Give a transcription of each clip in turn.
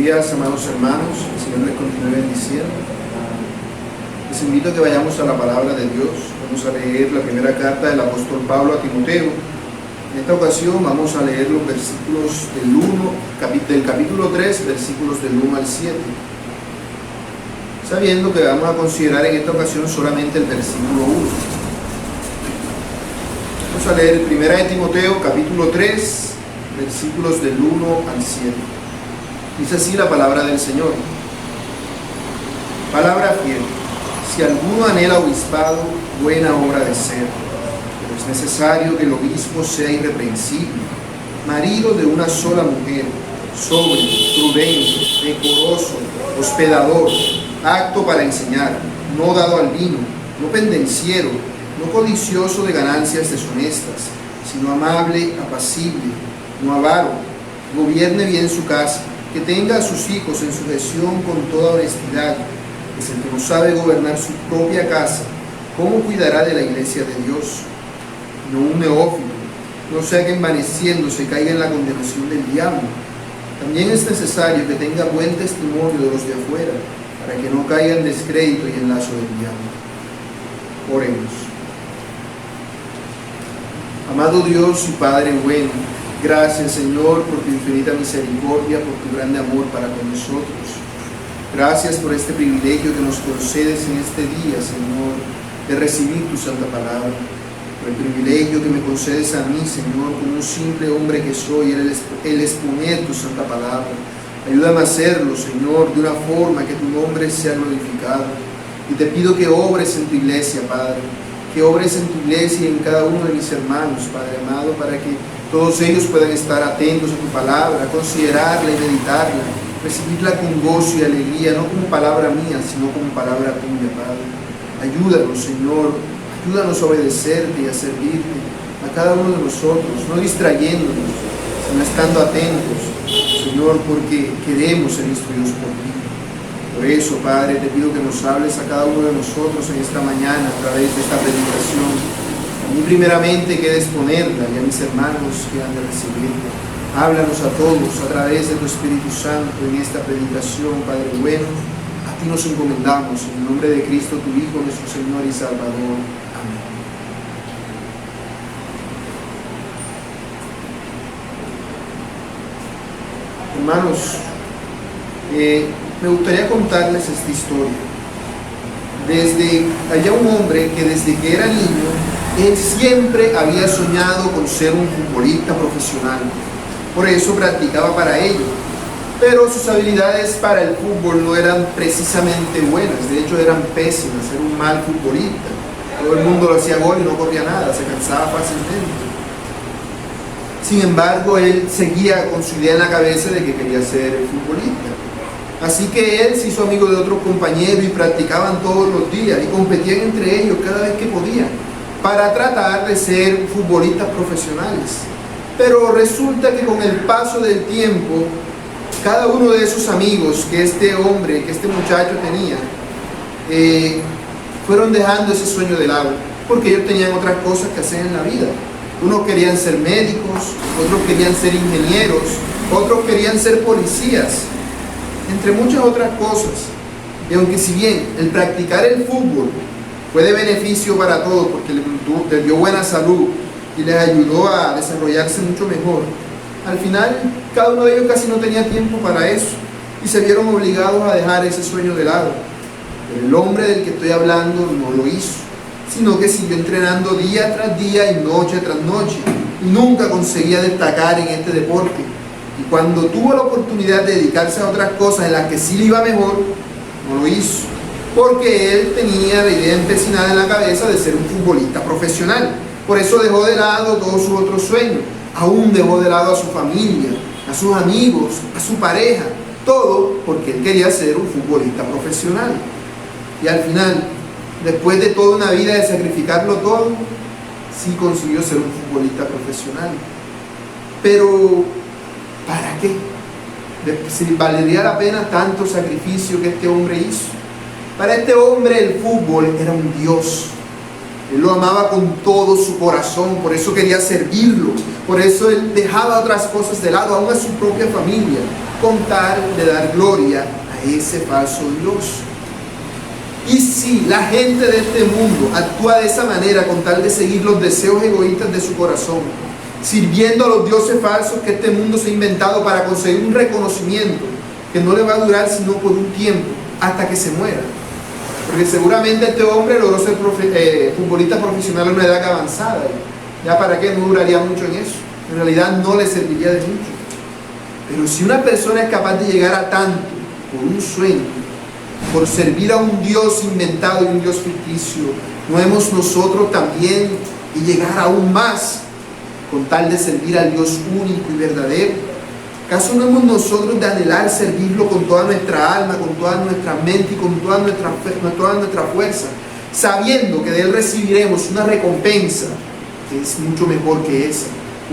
días, amados hermanos. El Señor les continúe bendiciendo. Les invito a que vayamos a la palabra de Dios. Vamos a leer la primera carta del apóstol Pablo a Timoteo. En esta ocasión vamos a leer los versículos del capítulo 3, versículos del 1 al 7. Sabiendo que vamos a considerar en esta ocasión solamente el versículo 1. Vamos a leer 1 de Timoteo, capítulo 3, versículos del 1 al 7. Dice así la palabra del Señor. Palabra fiel. Si alguno anhela obispado, buena obra de ser. Pero es necesario que el obispo sea irreprensible, marido de una sola mujer, sobrio, prudente, decoroso, hospedador, apto para enseñar, no dado al vino, no pendenciero, no codicioso de ganancias deshonestas, sino amable, apacible, no avaro, gobierne bien su casa, que tenga a sus hijos en sujeción con toda honestidad, pues el que no sabe gobernar su propia casa, ¿cómo cuidará de la iglesia de Dios? No un neófilo, no sea que envaneciéndose caiga en la condenación del diablo. También es necesario que tenga buen testimonio de los de afuera, para que no caiga en descrédito y en lazo del diablo. Oremos. Amado Dios y Padre bueno, gracias, Señor, por tu infinita misericordia, por tu grande amor para con nosotros. Gracias por este privilegio que nos concedes en este día, Señor, de recibir tu santa palabra. Por el privilegio que me concedes a mí, Señor, como un simple hombre que soy, el exponer tu santa palabra. Ayúdame a hacerlo, Señor, de una forma que tu nombre sea glorificado. Y te pido que obres en tu iglesia, Padre, que obres en tu iglesia y en cada uno de mis hermanos, Padre amado, para que todos ellos puedan estar atentos a tu palabra, considerarla y meditarla, recibirla con gozo y alegría, no como palabra mía, sino como palabra tuya, Padre. Ayúdanos, Señor, ayúdanos a obedecerte y a servirte a cada uno de nosotros, no distrayéndonos, sino estando atentos, Señor, porque queremos ser instruidos por ti. Por eso, Padre, te pido que nos hables a cada uno de nosotros en esta mañana a través de esta predicación. A mí primeramente que exponerla y a mis hermanos que han de recibirla. Háblanos a todos a través de tu Espíritu Santo en esta predicación, Padre bueno. A ti nos encomendamos en el nombre de Cristo, tu Hijo, nuestro Señor y Salvador. Amén. Hermanos, me gustaría contarles esta historia. Desde allá un hombre que desde que era niño, él siempre había soñado con ser un futbolista profesional. Por eso practicaba para ello. Pero sus habilidades para el fútbol no eran precisamente buenas. De hecho, eran pésimas. Era un mal futbolista. Todo el mundo lo hacía gol y no corría nada. Se cansaba fácilmente. Sin embargo, él seguía con su idea en la cabeza de que quería ser futbolista. Así que él se hizo amigo de otros compañeros y practicaban todos los días y competían entre ellos cada vez que podían para tratar de ser futbolistas profesionales. Pero resulta que con el paso del tiempo, cada uno de esos amigos que este hombre, que este muchacho tenía, fueron dejando ese sueño de lado, porque ellos tenían otras cosas que hacer en la vida. Unos querían ser médicos, otros querían ser ingenieros, otros querían ser policías, entre muchas otras cosas. Y aunque si bien el practicar el fútbol fue de beneficio para todos, porque les dio buena salud y les ayudó a desarrollarse mucho mejor, al final cada uno de ellos casi no tenía tiempo para eso y se vieron obligados a dejar ese sueño de lado. Pero el hombre del que estoy hablando no lo hizo, sino que siguió entrenando día tras día y noche tras noche y nunca conseguía destacar en este deporte. Y cuando tuvo la oportunidad de dedicarse a otras cosas en las que sí le iba mejor, no lo hizo, porque él tenía la idea empecinada en la cabeza de ser un futbolista profesional. Por eso dejó de lado todos sus otros sueños, aún dejó de lado a su familia, a sus amigos, a su pareja, todo porque él quería ser un futbolista profesional. Y al final, después de toda una vida de sacrificarlo todo, sí consiguió ser un futbolista profesional. Pero, ¿para qué? Si valdría la pena tanto sacrificio que este hombre hizo. Para este hombre el fútbol era un Dios. Él lo amaba con todo su corazón, por eso quería servirlo, por eso él dejaba otras cosas de lado, aún a su propia familia, con tal de dar gloria a ese falso Dios. Y si la gente de este mundo actúa de esa manera con tal de seguir los deseos egoístas de su corazón, sirviendo a los dioses falsos que este mundo se ha inventado para conseguir un reconocimiento que no le va a durar sino por un tiempo, hasta que se muera. Porque seguramente este hombre logró ser futbolista profesional a una edad avanzada. Ya para qué, no duraría mucho en eso. En realidad no le serviría de mucho. Pero si una persona es capaz de llegar a tanto por un sueño, por servir a un Dios inventado y un Dios ficticio, ¿no hemos nosotros también y llegar aún más con tal de servir al Dios único y verdadero? ¿Acaso no hemos nosotros de anhelar servirlo con toda nuestra alma, con toda nuestra mente y con toda nuestra fuerza, sabiendo que de Él recibiremos una recompensa que es mucho mejor que esa,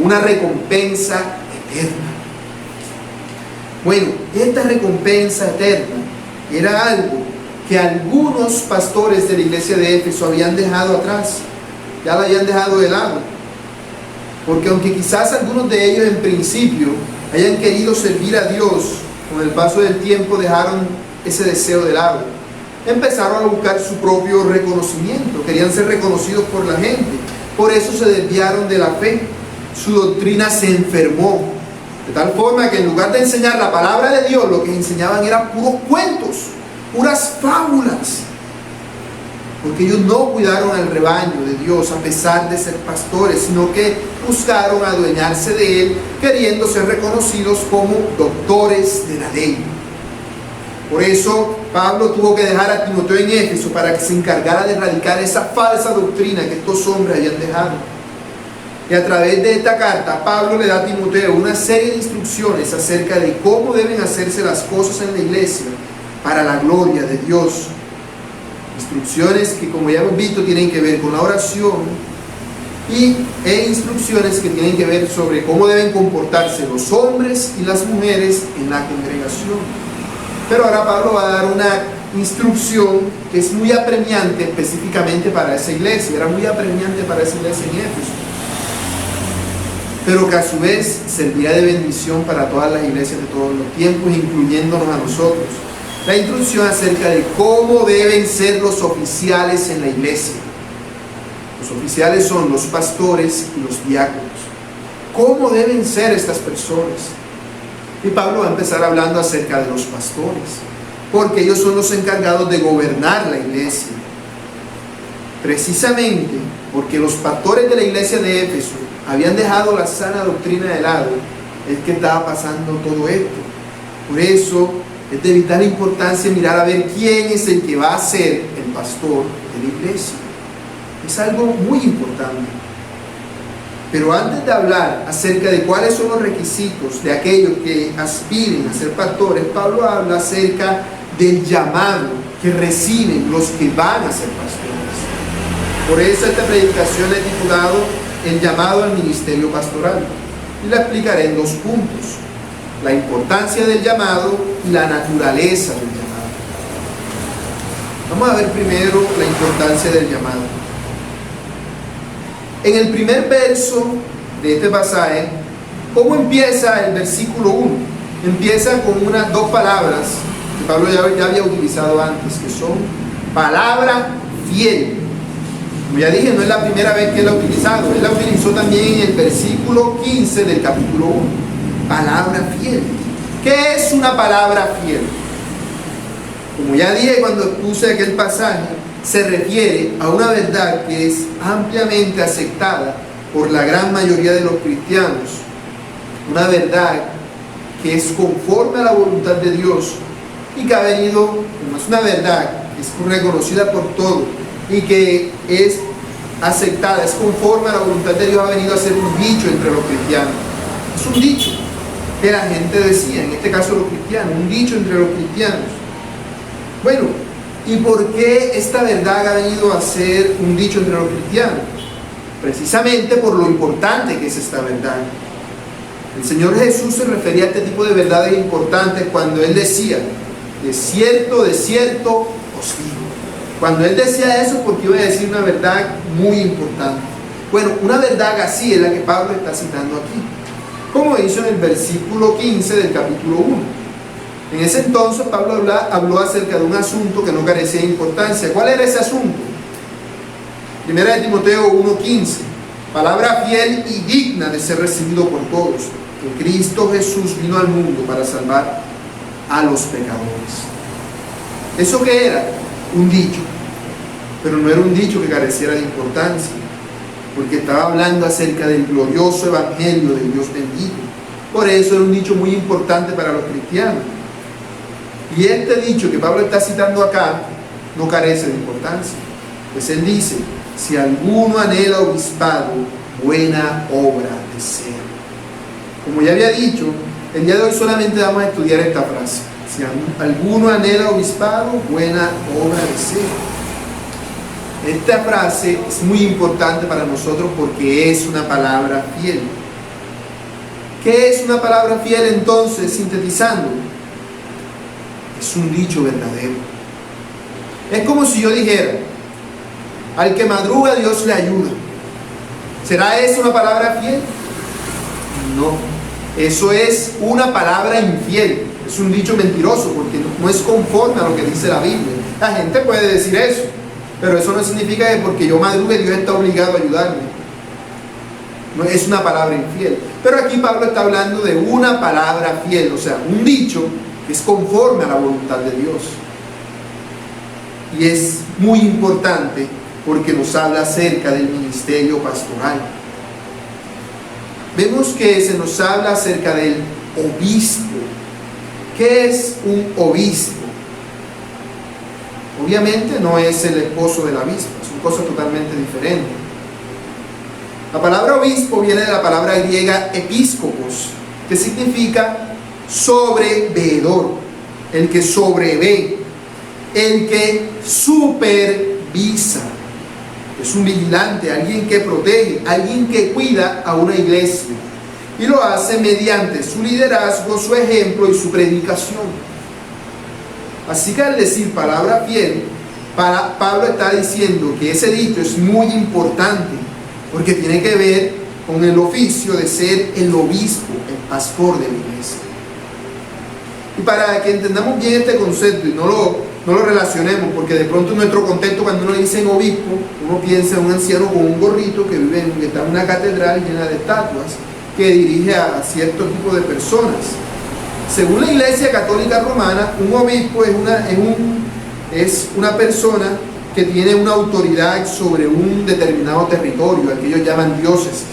una recompensa eterna? Bueno, esta recompensa eterna era algo que algunos pastores de la iglesia de Éfeso habían dejado atrás, ya la habían dejado de lado, porque aunque quizás algunos de ellos en principio hayan querido servir a Dios, con el paso del tiempo dejaron ese deseo de lado. Empezaron a buscar su propio reconocimiento, querían ser reconocidos por la gente, por eso se desviaron de la fe. Su doctrina se enfermó, de tal forma que en lugar de enseñar la palabra de Dios, lo que enseñaban eran puros cuentos, puras fábulas, porque ellos no cuidaron al rebaño de Dios a pesar de ser pastores, sino que buscaron adueñarse de él, queriendo ser reconocidos como doctores de la ley. Por eso Pablo tuvo que dejar a Timoteo en Éfeso para que se encargara de erradicar esa falsa doctrina que estos hombres habían dejado. Y a través de esta carta, Pablo le da a Timoteo una serie de instrucciones acerca de cómo deben hacerse las cosas en la iglesia para la gloria de Dios. Instrucciones que, como ya hemos visto, tienen que ver con la oración e instrucciones que tienen que ver sobre cómo deben comportarse los hombres y las mujeres en la congregación. Pero ahora Pablo va a dar una instrucción que es muy apremiante específicamente para esa iglesia, era muy apremiante para esa iglesia en Éfeso, pero que a su vez servirá de bendición para todas las iglesias de todos los tiempos, incluyéndonos a nosotros. La instrucción acerca de cómo deben ser los oficiales en la iglesia. Los oficiales son los pastores y los diáconos. ¿Cómo deben ser estas personas? Y Pablo va a empezar hablando acerca de los pastores, porque ellos son los encargados de gobernar la iglesia. Precisamente porque los pastores de la iglesia de Éfeso habían dejado la sana doctrina de lado, es que estaba pasando todo esto. Por eso es de vital importancia mirar a ver quién es el que va a ser el pastor de la iglesia. Es algo muy importante. Pero antes de hablar acerca de cuáles son los requisitos de aquellos que aspiren a ser pastores, Pablo habla acerca del llamado que reciben los que van a ser pastores. Por eso esta predicación he titulado El llamado al ministerio pastoral, y la explicaré en 2 puntos: la importancia del llamado y la naturaleza del llamado. Vamos a ver primero la importancia del llamado. En el primer verso de este pasaje, ¿cómo empieza el versículo 1? Empieza con unas 2 palabras que Pablo ya había utilizado antes, que son palabra fiel. Como ya dije, no es la primera vez que él la ha utilizado. Él la utilizó también en el versículo 15 del capítulo 1. Palabra fiel. ¿Qué es una palabra fiel? Como ya dije cuando expuse aquel pasaje, se refiere a una verdad que es ampliamente aceptada por la gran mayoría de los cristianos. Una verdad que es conforme a la voluntad de Dios y que ha venido, como es una verdad que es reconocida por todos y que es aceptada, es conforme a la voluntad de Dios, ha venido a ser un dicho entre los cristianos. Es un dicho que la gente decía, en este caso los cristianos, un dicho entre los cristianos. Bueno, ¿y por qué esta verdad ha venido a ser un dicho entre los cristianos? Precisamente por lo importante que es esta verdad. El Señor Jesús se refería a este tipo de verdades importantes cuando Él decía: de cierto os digo. Cuando él decía eso, porque iba a decir una verdad muy importante. Bueno, una verdad así es la que Pablo está citando aquí, como hizo en el versículo 15 del capítulo 1. En ese entonces Pablo habló acerca de un asunto que no carecía de importancia. ¿Cuál era ese asunto? Primera de Timoteo 1:15. Palabra fiel y digna de ser recibido por todos, que Cristo Jesús vino al mundo para salvar a los pecadores. ¿Eso qué era? Un dicho, pero no era un dicho que careciera de importancia, porque estaba hablando acerca del glorioso evangelio del Dios bendito. Por eso era un dicho muy importante para los cristianos. Y este dicho que Pablo está citando acá no carece de importancia, pues él dice: si alguno anhela obispado, buena obra desea. Como ya había dicho, el día de hoy solamente vamos a estudiar esta frase: si alguno anhela obispado, buena obra desea. Esta frase es muy importante para nosotros porque es una palabra fiel. ¿Qué es una palabra fiel entonces, sintetizando? Es un dicho verdadero. Es como si yo dijera: al que madruga Dios le ayuda. ¿Será eso una palabra fiel? No, eso es una palabra infiel. Es un dicho mentiroso porque no es conforme a lo que dice la Biblia. La gente puede decir eso, pero eso no significa que porque yo madrugue Dios está obligado a ayudarme. No es una palabra infiel. Pero aquí Pablo está hablando de una palabra fiel, o sea, un dicho que es conforme a la voluntad de Dios. Y es muy importante porque nos habla acerca del ministerio pastoral. Vemos que se nos habla acerca del obispo. ¿Qué es un obispo? Obviamente no es el esposo de la avispa, son cosas totalmente diferentes. La palabra obispo viene de la palabra griega episcopos, que significa sobreveedor, el que sobrevé, el que supervisa. Es un vigilante, alguien que protege, alguien que cuida a una iglesia. Y lo hace mediante su liderazgo, su ejemplo y su predicación. Así que al decir palabra fiel, Pablo está diciendo que ese dicho es muy importante, porque tiene que ver con el oficio de ser el obispo, el pastor de la iglesia. Y para que entendamos bien este concepto y no lo relacionemos, porque de pronto en nuestro contexto, cuando uno dice obispo, uno piensa en un anciano con un gorrito que está en una catedral llena de estatuas, que dirige a cierto tipo de personas. Según la Iglesia Católica Romana, un obispo es una persona que tiene una autoridad sobre un determinado territorio, al que ellos llaman diócesis.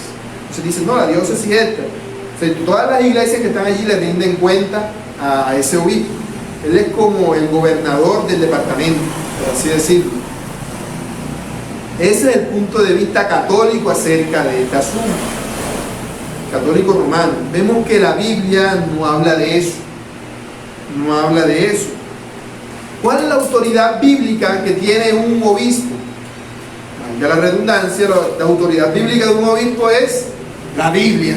Entonces dicen: no, la diócesis es esta. O sea, todas las iglesias que están allí le rinden cuenta a ese obispo. Él es como el gobernador del departamento, por así decirlo. Ese es el punto de vista católico acerca de este asunto, católico romano. Vemos que la Biblia no habla de eso, no habla de eso. ¿Cuál es la autoridad bíblica que tiene un obispo? Valga la redundancia, la autoridad bíblica de un obispo es la Biblia.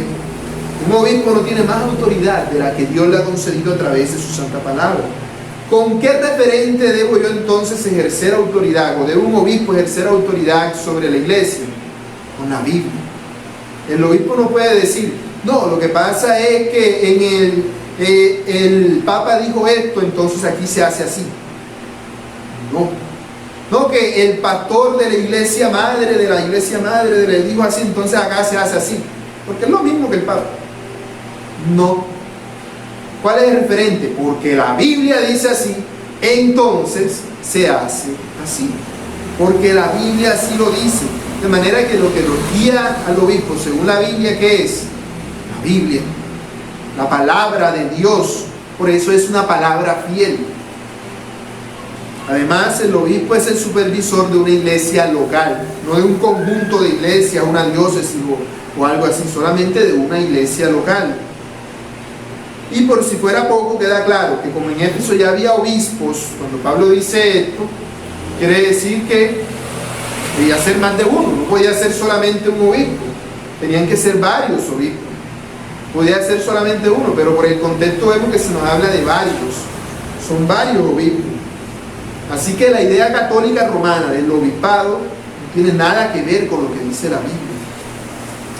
Un obispo no tiene más autoridad de la que Dios le ha concedido a través de su santa palabra. ¿Con qué referente debo yo entonces ejercer autoridad, o debe un obispo ejercer autoridad sobre la iglesia? Con la Biblia. El obispo no puede decir: no, lo que pasa es que el Papa dijo esto, entonces aquí se hace así. No, que el pastor de la iglesia madre le dijo así, entonces acá se hace así, porque es lo mismo que el Papa. No. ¿Cuál es el referente? Porque la Biblia dice así, entonces se hace así, porque la Biblia así lo dice. De manera que lo que nos guía al obispo, según la Biblia, ¿qué es? La Biblia, la palabra de Dios. Por eso es una palabra fiel. Además, el obispo es el supervisor de una iglesia local, no de un conjunto de iglesias, una diócesis o algo así, solamente de una iglesia local. Y por si fuera poco, queda claro que como en Éfeso ya había obispos, cuando Pablo dice esto, quiere decir que podía ser más de uno, no podía ser solamente un obispo, tenían que ser varios obispos. Podía ser solamente uno, pero por el contexto vemos que se nos habla de varios, son varios obispos. Así que la idea católica romana del obispado no tiene nada que ver con lo que dice la Biblia.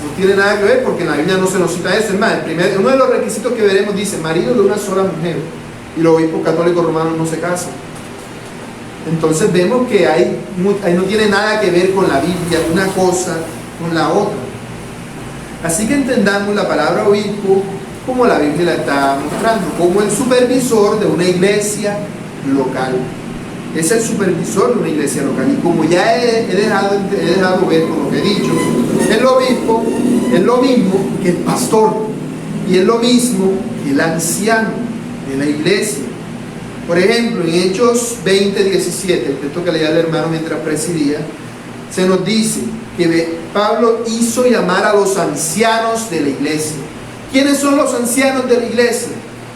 No tiene nada que ver porque en la Biblia no se nos cita eso. Es más, uno de los requisitos que veremos dice marido de una sola mujer, y los obispos católicos romanos no se casan. Entonces vemos que ahí no tiene nada que ver con la Biblia, una cosa con la otra. Así que entendamos la palabra obispo como la Biblia la está mostrando, como el supervisor de una iglesia local. Es el supervisor de una iglesia local. Y como ya he dejado ver con lo que he dicho, el obispo es lo mismo que el pastor y es lo mismo que el anciano de la iglesia. Por ejemplo, en Hechos 20:17, el texto que leía el hermano mientras presidía, se nos dice que Pablo hizo llamar a los ancianos de la iglesia. ¿Quiénes son los ancianos de la iglesia?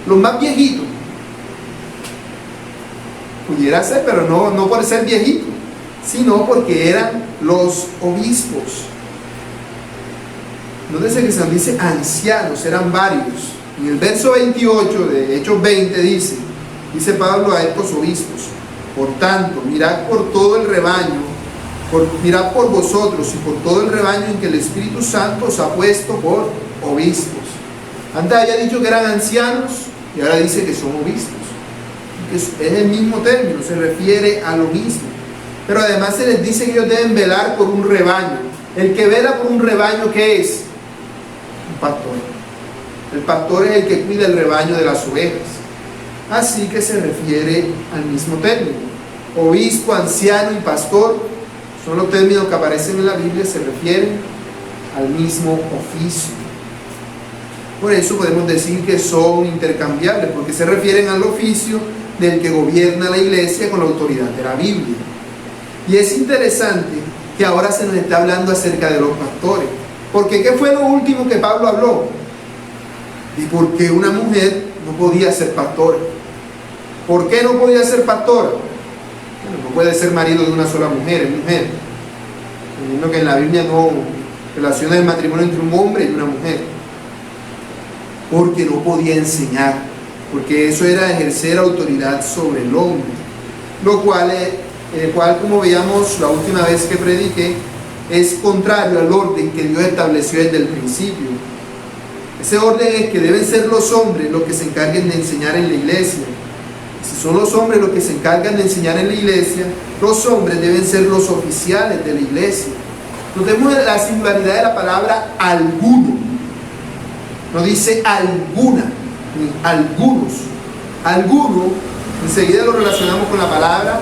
Los más viejitos. Pudiera ser, pero no por ser viejito, sino porque eran los obispos. Nótese que se nos dice ancianos, eran varios. En el verso 28 de Hechos 20 dice Pablo a estos obispos: por tanto, mirad por todo el rebaño, mirad por vosotros y por todo el rebaño en que el Espíritu Santo os ha puesto por obispos. Antes había dicho que eran ancianos y ahora dice que son obispos. Es el mismo término, se refiere a lo mismo. Pero además se les dice que ellos deben velar por un rebaño. El que vela por un rebaño, ¿qué es? Un pastor. El pastor es el que cuida el rebaño de las ovejas. Así que se refiere al mismo término. Obispo, anciano y pastor son los términos que aparecen en la Biblia, se refieren al mismo oficio. Por eso podemos decir que son intercambiables, porque se refieren al oficio del que gobierna la iglesia con la autoridad de la Biblia. Y es interesante que ahora se nos está hablando acerca de los pastores, porque ¿qué fue lo último que Pablo habló? Y por qué una mujer no podía ser pastora. ¿Por qué no podía ser pastora? Bueno, no puede ser marido de una sola mujer, es mujer. Entiendo que en la Biblia no relaciona el matrimonio entre un hombre y una mujer. Porque no podía enseñar, porque eso era ejercer autoridad sobre el hombre, lo cual, como veíamos la última vez que prediqué, es contrario al orden que Dios estableció desde el principio. Ese orden es que deben ser los hombres los que se encarguen de enseñar en la iglesia. Si son los hombres los que se encargan de enseñar en la iglesia, los hombres deben ser los oficiales de la iglesia. Notemos la singularidad de la palabra alguno. No dice alguna, ni algunos. Alguno, enseguida lo relacionamos con la palabra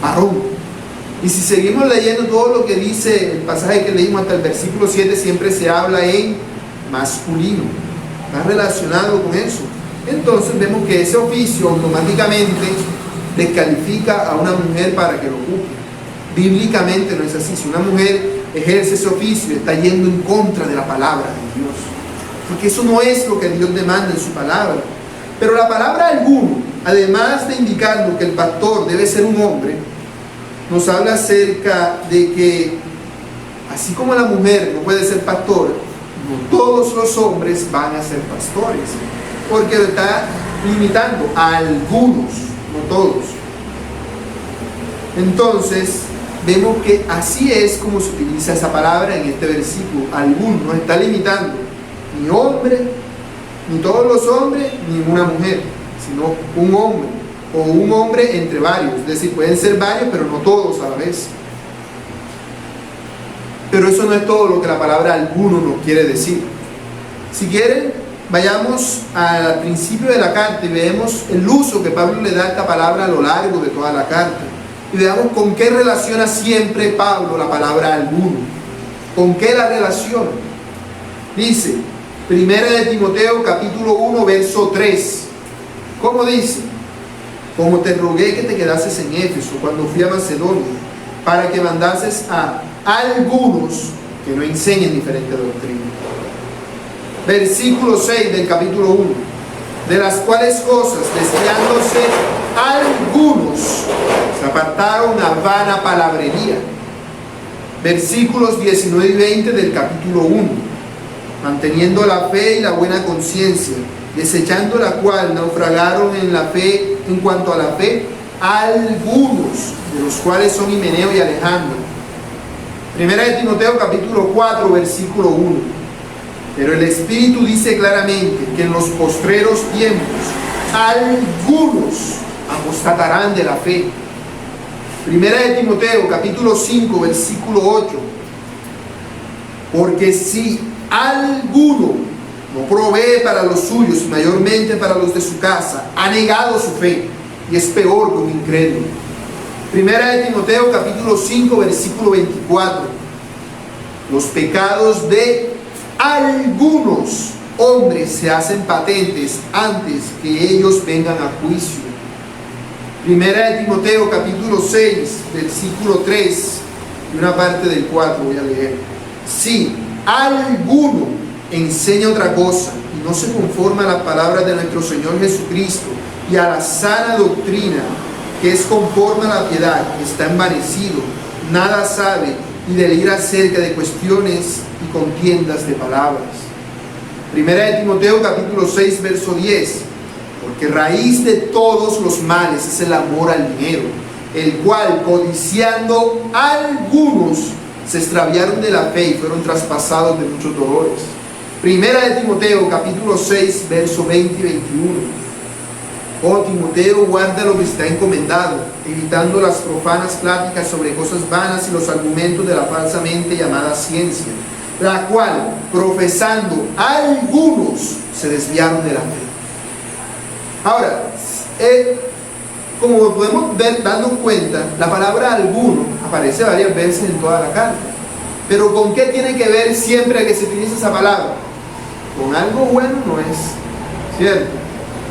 varón. Y si seguimos leyendo todo lo que dice el pasaje que leímos hasta el versículo 7, siempre se habla en masculino. Está relacionado con eso. Entonces vemos que ese oficio automáticamente descalifica a una mujer para que lo ocupe. Bíblicamente no es así. Si una mujer ejerce ese oficio, está yendo en contra de la palabra de Dios. Porque eso no es lo que Dios demanda en su palabra. Pero la palabra alguno, además de indicarnos que el pastor debe ser un hombre, nos habla acerca de que, así como la mujer no puede ser pastor, no todos los hombres van a ser pastores, porque lo está limitando a algunos, no todos. Entonces, vemos que así es como se utiliza esa palabra en este versículo. Alguno, no está limitando ni hombre, ni todos los hombres, ni una mujer, sino un hombre, o un hombre entre varios. Es decir, pueden ser varios, pero no todos a la vez. Pero eso no es todo lo que la palabra alguno nos quiere decir. Si quieren, vayamos al principio de la carta y veamos el uso que Pablo le da a esta palabra a lo largo de toda la carta. Y veamos con qué relaciona siempre Pablo la palabra alguno. ¿Con qué la relaciona? Dice, 1 de Timoteo capítulo 1 verso 3. ¿Cómo dice? Como te rogué que te quedases en Éfeso cuando fui a Macedonia, para que mandases a algunos que no enseñen diferente doctrina. Versículo 6 del capítulo 1. De las cuales cosas, desviándose algunos, se apartaron a vana palabrería. Versículos 19 y 20 del capítulo 1. Manteniendo la fe y la buena conciencia, desechando la cual naufragaron en la fe, en cuanto a la fe, algunos, de los cuales son Himeneo y Alejandro. Primera de Timoteo capítulo 4, versículo 1. Pero el Espíritu dice claramente que en los postreros tiempos algunos apostatarán de la fe. Primera de Timoteo capítulo 5, versículo 8. Porque si alguno no provee para los suyos, mayormente para los de su casa, ha negado su fe y es peor que un incrédulo. Primera de Timoteo capítulo 5, versículo 24. Los pecados de algunos hombres se hacen patentes antes que ellos vengan a juicio. Primera de Timoteo capítulo 6, versículo 3 y una parte del 4 voy a leer. Si alguno enseña otra cosa y no se conforma a las palabras de nuestro Señor Jesucristo y a la sana doctrina que es conforme a la piedad, está envanecido, nada sabe y delira acerca de cuestiones y contiendas de palabras. Primera de Timoteo capítulo 6, verso 10. Porque raíz de todos los males es el amor al dinero, el cual, codiciando algunos, se extraviaron de la fe y fueron traspasados de muchos dolores. Primera de Timoteo capítulo 6, verso 20 y 21. Oh Timoteo, guarda lo que está encomendado, evitando las profanas pláticas sobre cosas vanas y los argumentos de la falsamente llamada ciencia, la cual, profesando algunos, se desviaron de la fe. Ahora, como podemos ver, dando cuenta, la palabra alguno aparece varias veces en toda la carta. Pero ¿con qué tiene que ver siempre que se utiliza esa palabra? Con algo bueno no es, ¿cierto?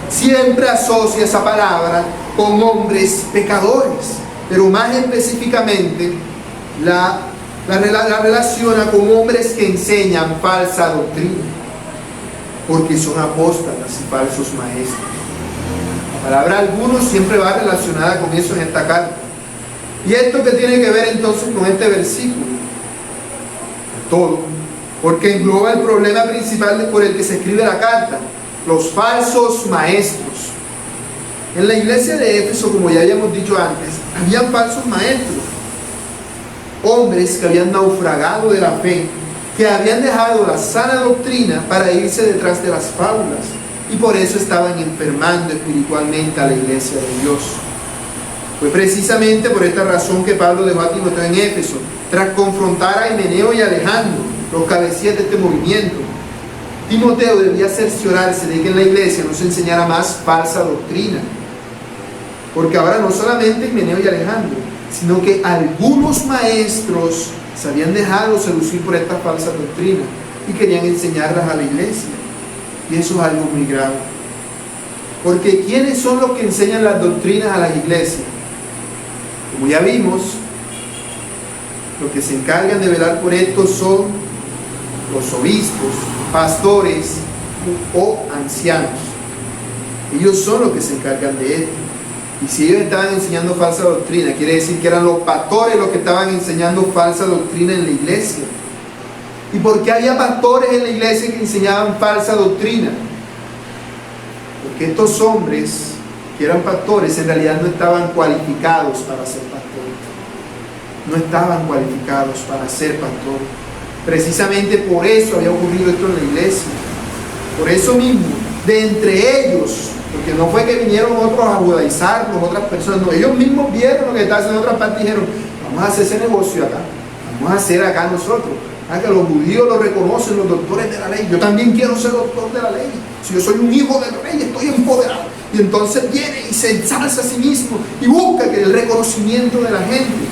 Siempre asocia esa palabra con hombres pecadores, pero más específicamente la relaciona con hombres que enseñan falsa doctrina, porque son apóstatas y falsos maestros. La palabra algunos siempre va relacionada con eso en esta carta. ¿Y esto qué tiene que ver entonces con este versículo? Todo, porque engloba el problema principal por el que se escribe la carta: los falsos maestros. En la iglesia de Éfeso, como ya habíamos dicho antes, habían falsos maestros, hombres que habían naufragado de la fe, que habían dejado la sana doctrina para irse detrás de las fábulas, y por eso estaban enfermando espiritualmente a la iglesia de Dios. Fue precisamente por esta razón que Pablo dejó a Timoteo en Éfeso, tras confrontar a Himeneo y Alejandro, los cabecillas de este movimiento. Timoteo debía cerciorarse de que en la iglesia no se enseñara más falsa doctrina, porque ahora no solamente Himeneo y Alejandro, sino que algunos maestros se habían dejado seducir por esta falsa doctrina y querían enseñarlas a la iglesia. Y eso es algo muy grave, porque ¿quiénes son los que enseñan las doctrinas a las iglesias? Como ya vimos, los que se encargan de velar por esto son los obispos, pastores o ancianos. Ellos son los que se encargan de esto. Y si ellos estaban enseñando falsa doctrina, quiere decir que eran los pastores los que estaban enseñando falsa doctrina en la iglesia. ¿Y por qué había pastores en la iglesia que enseñaban falsa doctrina? Porque estos hombres que eran pastores en realidad no estaban cualificados para ser pastores. No estaban cualificados para ser pastores. Precisamente por eso había ocurrido esto en la iglesia. Por eso mismo, de entre ellos, porque no fue que vinieron otros a judaizarlos, otras personas, no, ellos mismos vieron lo que estaba haciendo en otras partes y dijeron: vamos a hacer ese negocio acá, vamos a hacer acá nosotros. Que los judíos lo reconocen, los doctores de la ley. Yo también quiero ser doctor de la ley. Si yo soy un hijo del rey, estoy empoderado. Y entonces viene y se ensalza a sí mismo y busca que el reconocimiento de la gente.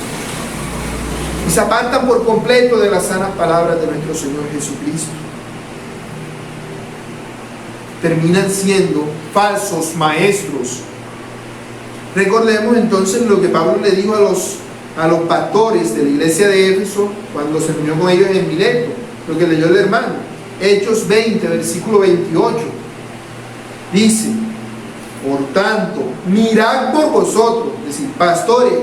Y se apartan por completo de las sanas palabras de nuestro Señor Jesucristo. Terminan siendo falsos maestros. Recordemos entonces lo que Pablo le dijo a los pastores de la iglesia de Éfeso cuando se reunió con ellos en Mileto, lo que leyó el hermano, Hechos 20, versículo 28. Dice: por tanto, mirad por vosotros, es decir, pastores,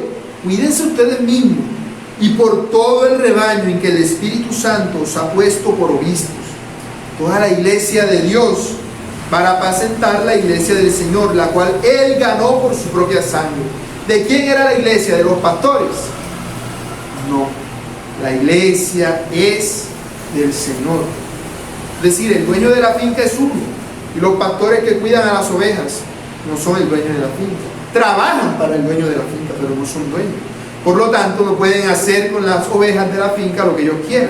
cuídense ustedes mismos y por todo el rebaño en que el Espíritu Santo os ha puesto por obispos, toda la iglesia de Dios, para apacentar la iglesia del Señor, la cual Él ganó por su propia sangre. ¿De quién era la iglesia? ¿De los pastores? No, la iglesia es del Señor. Es decir, el dueño de la finca es uno, y los pastores que cuidan a las ovejas no son el dueño de la finca. Trabajan para el dueño de la finca, pero no son dueños. Por lo tanto, no pueden hacer con las ovejas de la finca lo que ellos quieran.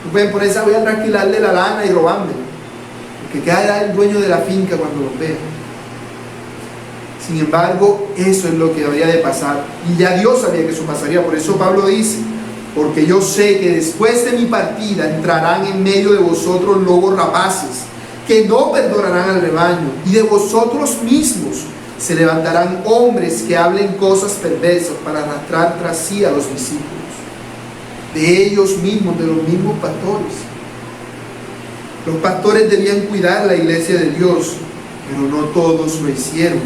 No pueden ponerse a voy a tranquilarle la lana y robarme, porque queda el dueño de la finca cuando los vea. Sin embargo, eso es lo que habría de pasar, y ya Dios sabía que eso pasaría. Por eso Pablo dice: porque yo sé que después de mi partida entrarán en medio de vosotros lobos rapaces, que no perdonarán al rebaño, y de vosotros mismos se levantarán hombres que hablen cosas perversas para arrastrar tras sí a los discípulos. De ellos mismos, de los mismos pastores. Los pastores debían cuidar la iglesia de Dios, pero no todos lo hicieron.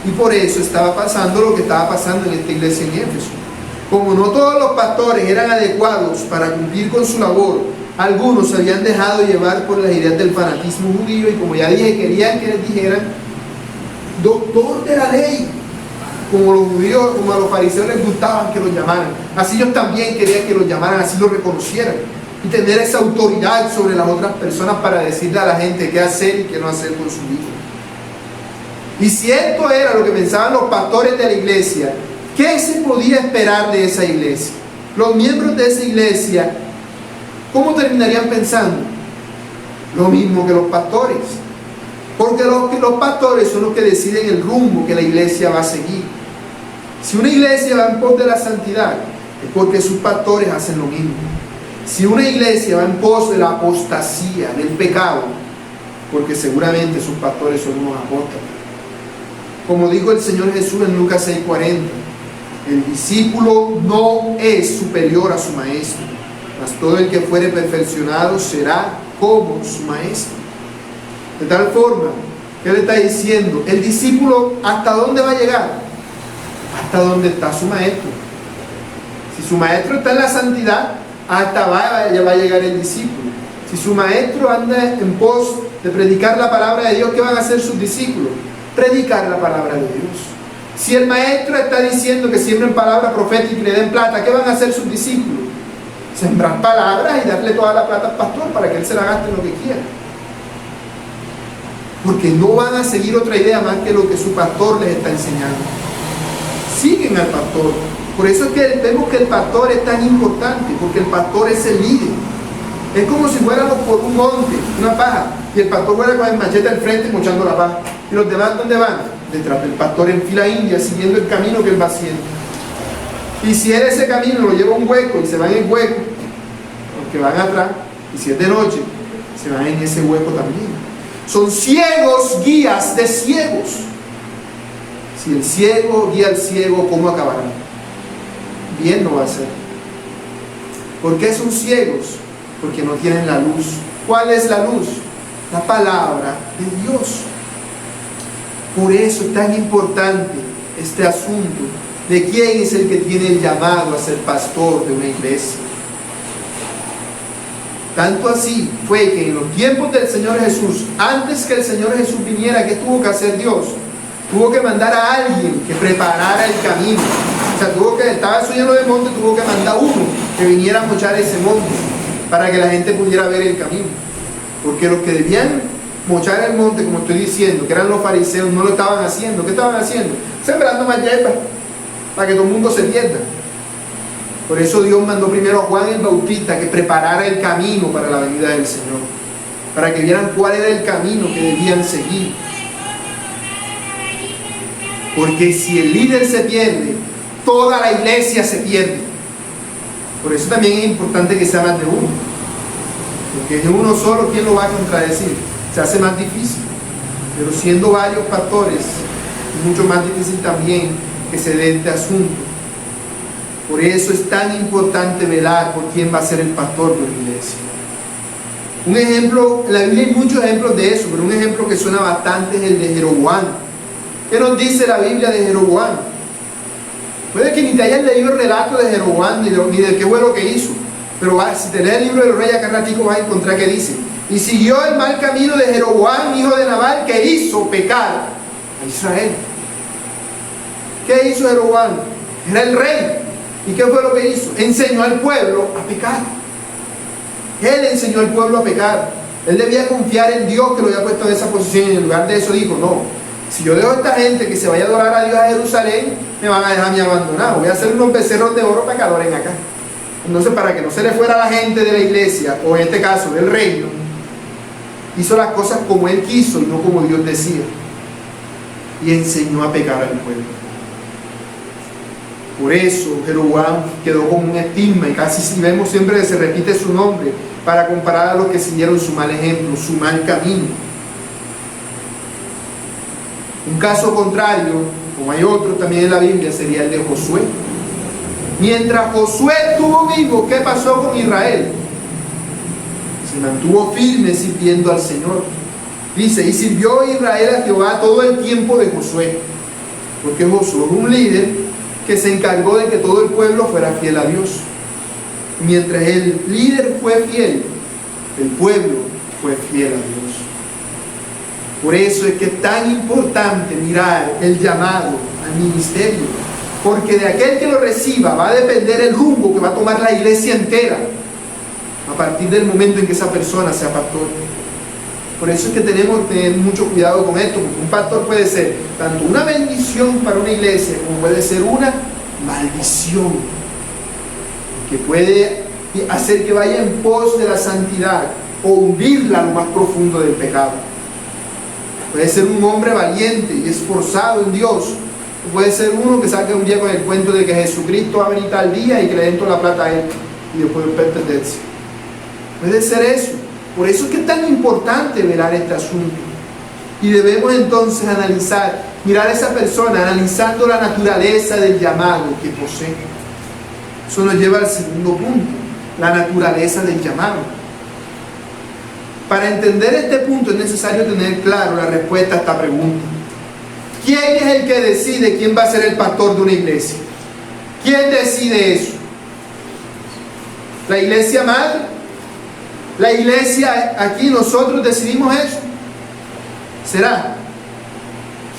Y por eso estaba pasando lo que estaba pasando en esta iglesia en Éfeso. Como no todos los pastores eran adecuados para cumplir con su labor, algunos se habían dejado llevar por las ideas del fanatismo judío, y como ya dije, querían que les dijeran doctor de la ley, como los judíos, como a los fariseos les gustaban que los llamaran. Así ellos también querían que los llamaran, así lo reconocieran, y tener esa autoridad sobre las otras personas para decirle a la gente qué hacer y qué no hacer con su vida. Y si esto era lo que pensaban los pastores de la iglesia, ¿qué se podía esperar de esa iglesia? Los miembros de esa iglesia, ¿cómo terminarían pensando? Lo mismo que los pastores. Porque los pastores son los que deciden el rumbo que la iglesia va a seguir. Si una iglesia va en pos de la santidad, es porque sus pastores hacen lo mismo. Si una iglesia va en pos de la apostasía, del pecado, porque seguramente sus pastores son unos apóstatas. Como dijo el Señor Jesús en Lucas 6:40, el discípulo no es superior a su maestro, mas todo el que fuere perfeccionado será como su maestro. De tal forma, ¿qué le está diciendo? El discípulo, ¿hasta dónde va a llegar? Hasta donde está su maestro. Si su maestro está en la santidad, hasta va a llegar el discípulo. Si su maestro anda en pos de predicar la palabra de Dios, ¿qué van a hacer sus discípulos? Predicar la palabra de Dios. Si el maestro está diciendo que siembren palabra profética y le den plata, ¿qué van a hacer sus discípulos? Sembrar palabras y darle toda la plata al pastor para que él se la gaste en lo que quiera. Porque no van a seguir otra idea más que lo que su pastor les está enseñando. Siguen al pastor. Por eso es que vemos que el pastor es tan importante, porque el pastor es el líder. Es como si fuéramos por un monte, una paja, y el pastor fuera con el machete al frente mochando la paja. ¿Y los demás dónde van? Detrás del pastor en fila india, siguiendo el camino que él va haciendo. Y si él ese camino lo lleva a un hueco y se va en el hueco, los que van atrás, y si es de noche, se van en ese hueco también. Son ciegos guías de ciegos. Si el ciego guía al ciego, ¿cómo acabará? Bien no va a ser. ¿Por qué son ciegos? Porque no tienen la luz. ¿Cuál es la luz? La palabra de Dios. Por eso es tan importante este asunto de quién es el que tiene el llamado a ser pastor de una iglesia. Tanto así fue que en los tiempos del Señor Jesús, antes que el Señor Jesús viniera, ¿qué tuvo que hacer Dios? Tuvo que mandar a alguien que preparara el camino. O sea, estaba subiendo de monte, tuvo que mandar uno que viniera a mochar ese monte para que la gente pudiera ver el camino. Porque los que debían mochar el monte, como estoy diciendo, que eran los fariseos, no lo estaban haciendo. ¿Qué estaban haciendo? Sembrando más hierba para que todo el mundo se pierda. Por eso Dios mandó primero a Juan el Bautista que preparara el camino para la venida del Señor, para que vieran cuál era el camino que debían seguir. Porque si el líder se pierde, toda la iglesia se pierde. Por eso también es importante que sea más de uno, porque es uno solo quien lo va a contradecir, se hace más difícil. Pero siendo varios pastores, es mucho más difícil también que se dé este asunto. Por eso es tan importante velar por quién va a ser el pastor de la iglesia. Un ejemplo, en la Biblia hay muchos ejemplos de eso, pero un ejemplo que suena bastante es el de Jeroboam. ¿Qué nos dice la Biblia de Jeroboam? Puede que ni te hayas leído el relato de Jeroboam, ni de qué fue lo que hizo, pero si te lees el libro de los reyes acá ratico vas a encontrar que dice: y siguió el mal camino de Jeroboam, hijo de Nabat, que hizo pecar a Israel. ¿Qué ¿Qué hizo Jeroboam? Era el rey. ¿Y qué fue lo que hizo? Enseñó al pueblo a pecar. Él enseñó al pueblo a pecar. Él debía confiar en Dios que lo había puesto en esa posición, y en lugar de eso dijo: no, si yo dejo a esta gente que se vaya a adorar a Dios a Jerusalén, me van a dejar a mí abandonado. Voy a hacer unos becerros de oro para que adoren acá. Entonces, para que no se le fuera a la gente de la iglesia, o en este caso del reino, hizo las cosas como él quiso y no como Dios decía. Y enseñó a pecar al pueblo. Por eso Jeroboam quedó con un estigma, y casi si vemos siempre que se repite su nombre para comparar a los que siguieron su mal ejemplo, su mal camino. Un caso contrario, como hay otro también en la Biblia, sería el de Josué. Mientras Josué estuvo vivo, ¿qué pasó con Israel? Se mantuvo firme sirviendo al Señor. Dice: y sirvió Israel a Jehová todo el tiempo de Josué, porque Josué era un líder que se encargó de que todo el pueblo fuera fiel a Dios. Mientras el líder fue fiel, el pueblo fue fiel a Dios. Por eso es que es tan importante mirar el llamado al ministerio, porque de aquel que lo reciba va a depender el rumbo que va a tomar la iglesia entera a partir del momento en que esa persona sea pastor. Por eso es que tenemos que tener mucho cuidado con esto, porque un pastor puede ser tanto una bendición para una iglesia como puede ser una maldición, que puede hacer que vaya en pos de la santidad o hundirla a lo más profundo del pecado. Puede ser un hombre valiente y esforzado en Dios, puede ser uno que saque un día con el cuento de que Jesucristo va a venir tal día y que le den toda la plata a él y después perderse. Puede ser eso. Por eso es que es tan importante velar este asunto. Y debemos entonces analizar, mirar a esa persona, analizando la naturaleza del llamado que posee. Eso nos lleva al segundo punto, la naturaleza del llamado. Para entender este punto es necesario tener claro la respuesta a esta pregunta. ¿Quién es el que decide quién va a ser el pastor de una iglesia? ¿Quién decide eso? ¿La iglesia madre? ¿La iglesia aquí nosotros decidimos eso? ¿Será?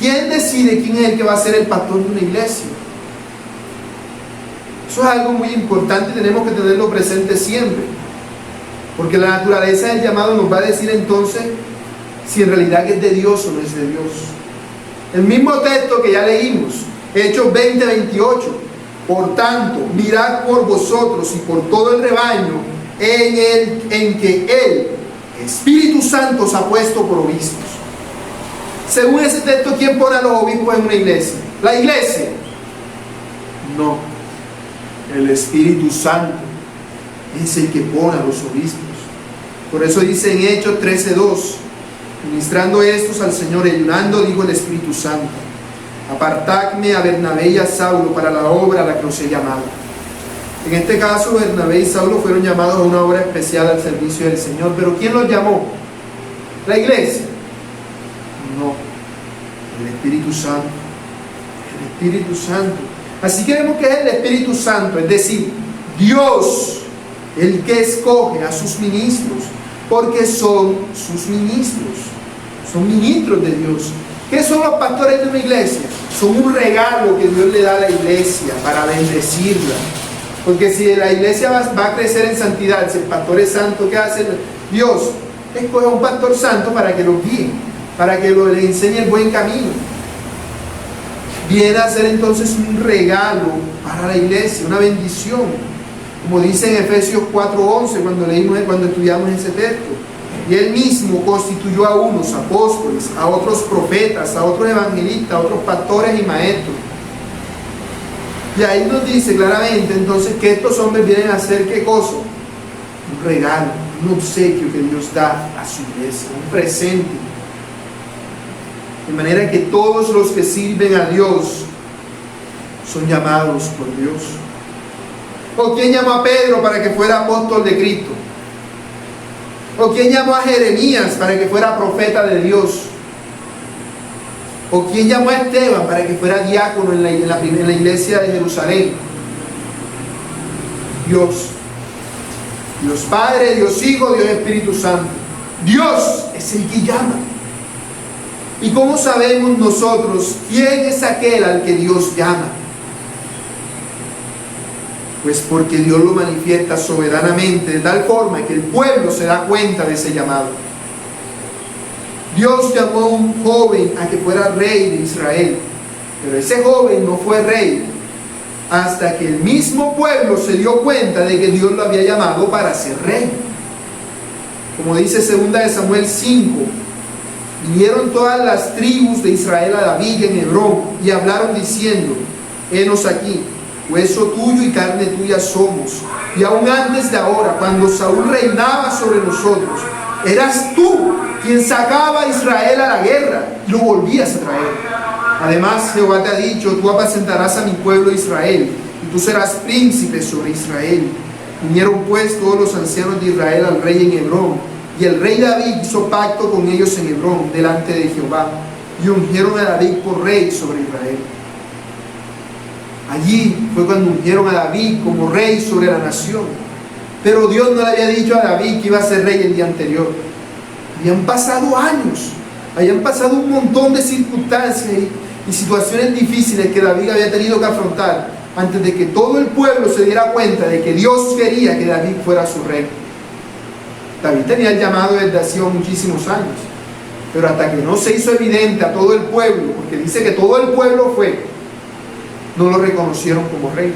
¿Quién decide quién es el que va a ser el pastor de una iglesia? Eso es algo muy importante y tenemos que tenerlo presente siempre, porque la naturaleza del llamado nos va a decir entonces si en realidad es de Dios o no es de Dios. El mismo texto que ya leímos, Hechos 20:28: por tanto, mirad por vosotros y por todo el rebaño en que el Espíritu Santo os ha puesto por obispos. Según ese texto, ¿quién pone a los obispos en una iglesia? ¿La iglesia? No. El Espíritu Santo es el que pone a los obispos. Por eso dice en Hechos 13:2: ministrando estos al Señor, ayunando, dijo el Espíritu Santo: apartadme a Bernabé y a Saulo para la obra a la que os he llamado. En este caso, Bernabé y Saulo fueron llamados a una obra especial al servicio del Señor. ¿Pero quién los llamó? ¿La iglesia? No, el Espíritu Santo. El Espíritu Santo. Así que vemos que es el Espíritu Santo, es decir, Dios, el que escoge a sus ministros, porque son sus ministros, son ministros de Dios. ¿Qué son los pastores de una iglesia? Son un regalo que Dios le da a la iglesia para bendecirla. Porque si la iglesia va a crecer en santidad, si el pastor es santo, ¿qué hace Dios? Escoge a un pastor santo para que lo guíe, para que le enseñe el buen camino. Viene a ser entonces un regalo para la iglesia, una bendición. Como dice en Efesios 4:11, cuando estudiamos ese texto: y él mismo constituyó a unos apóstoles, a otros profetas, a otros evangelistas, a otros pastores y maestros. Y ahí nos dice claramente entonces que estos hombres vienen a hacer ¿qué cosa? Un regalo, un obsequio que Dios da a su iglesia, un presente. De manera que todos los que sirven a Dios son llamados por Dios. ¿O quién llamó a Pedro para que fuera apóstol de Cristo? ¿O quién llamó a Jeremías para que fuera profeta de Dios? ¿O quién llamó a Esteban para que fuera diácono en la iglesia de Jerusalén? Dios. Dios Padre, Dios Hijo, Dios Espíritu Santo. Dios es el que llama. ¿Y cómo sabemos nosotros quién es aquel al que Dios llama? Pues porque Dios lo manifiesta soberanamente de tal forma que el pueblo se da cuenta de ese llamado. Dios llamó a un joven a que fuera rey de Israel, pero ese joven no fue rey hasta que el mismo pueblo se dio cuenta de que Dios lo había llamado para ser rey. Como dice 2 Samuel 5, vinieron todas las tribus de Israel a David en Hebrón y hablaron diciendo: henos aquí, hueso tuyo y carne tuya somos. Y aún antes de ahora, cuando Saúl reinaba sobre nosotros, eras tú quien sacaba a Israel a la guerra y lo volvías a traer. Además, Jehová te ha dicho: tú apacentarás a mi pueblo Israel, y tú serás príncipe sobre Israel. Vinieron pues todos los ancianos de Israel al rey en Hebrón, y el rey David hizo pacto con ellos en Hebrón, delante de Jehová, y ungieron a David por rey sobre Israel. Allí fue cuando ungieron a David como rey sobre la nación. Pero Dios no le había dicho a David que iba a ser rey el día anterior. Habían pasado años, habían pasado un montón de circunstancias y situaciones difíciles que David había tenido que afrontar antes de que todo el pueblo se diera cuenta de que Dios quería que David fuera su rey. David tenía el llamado desde hacía muchísimos años, pero hasta que no se hizo evidente a todo el pueblo, porque dice que todo el pueblo fue, no lo reconocieron como rey.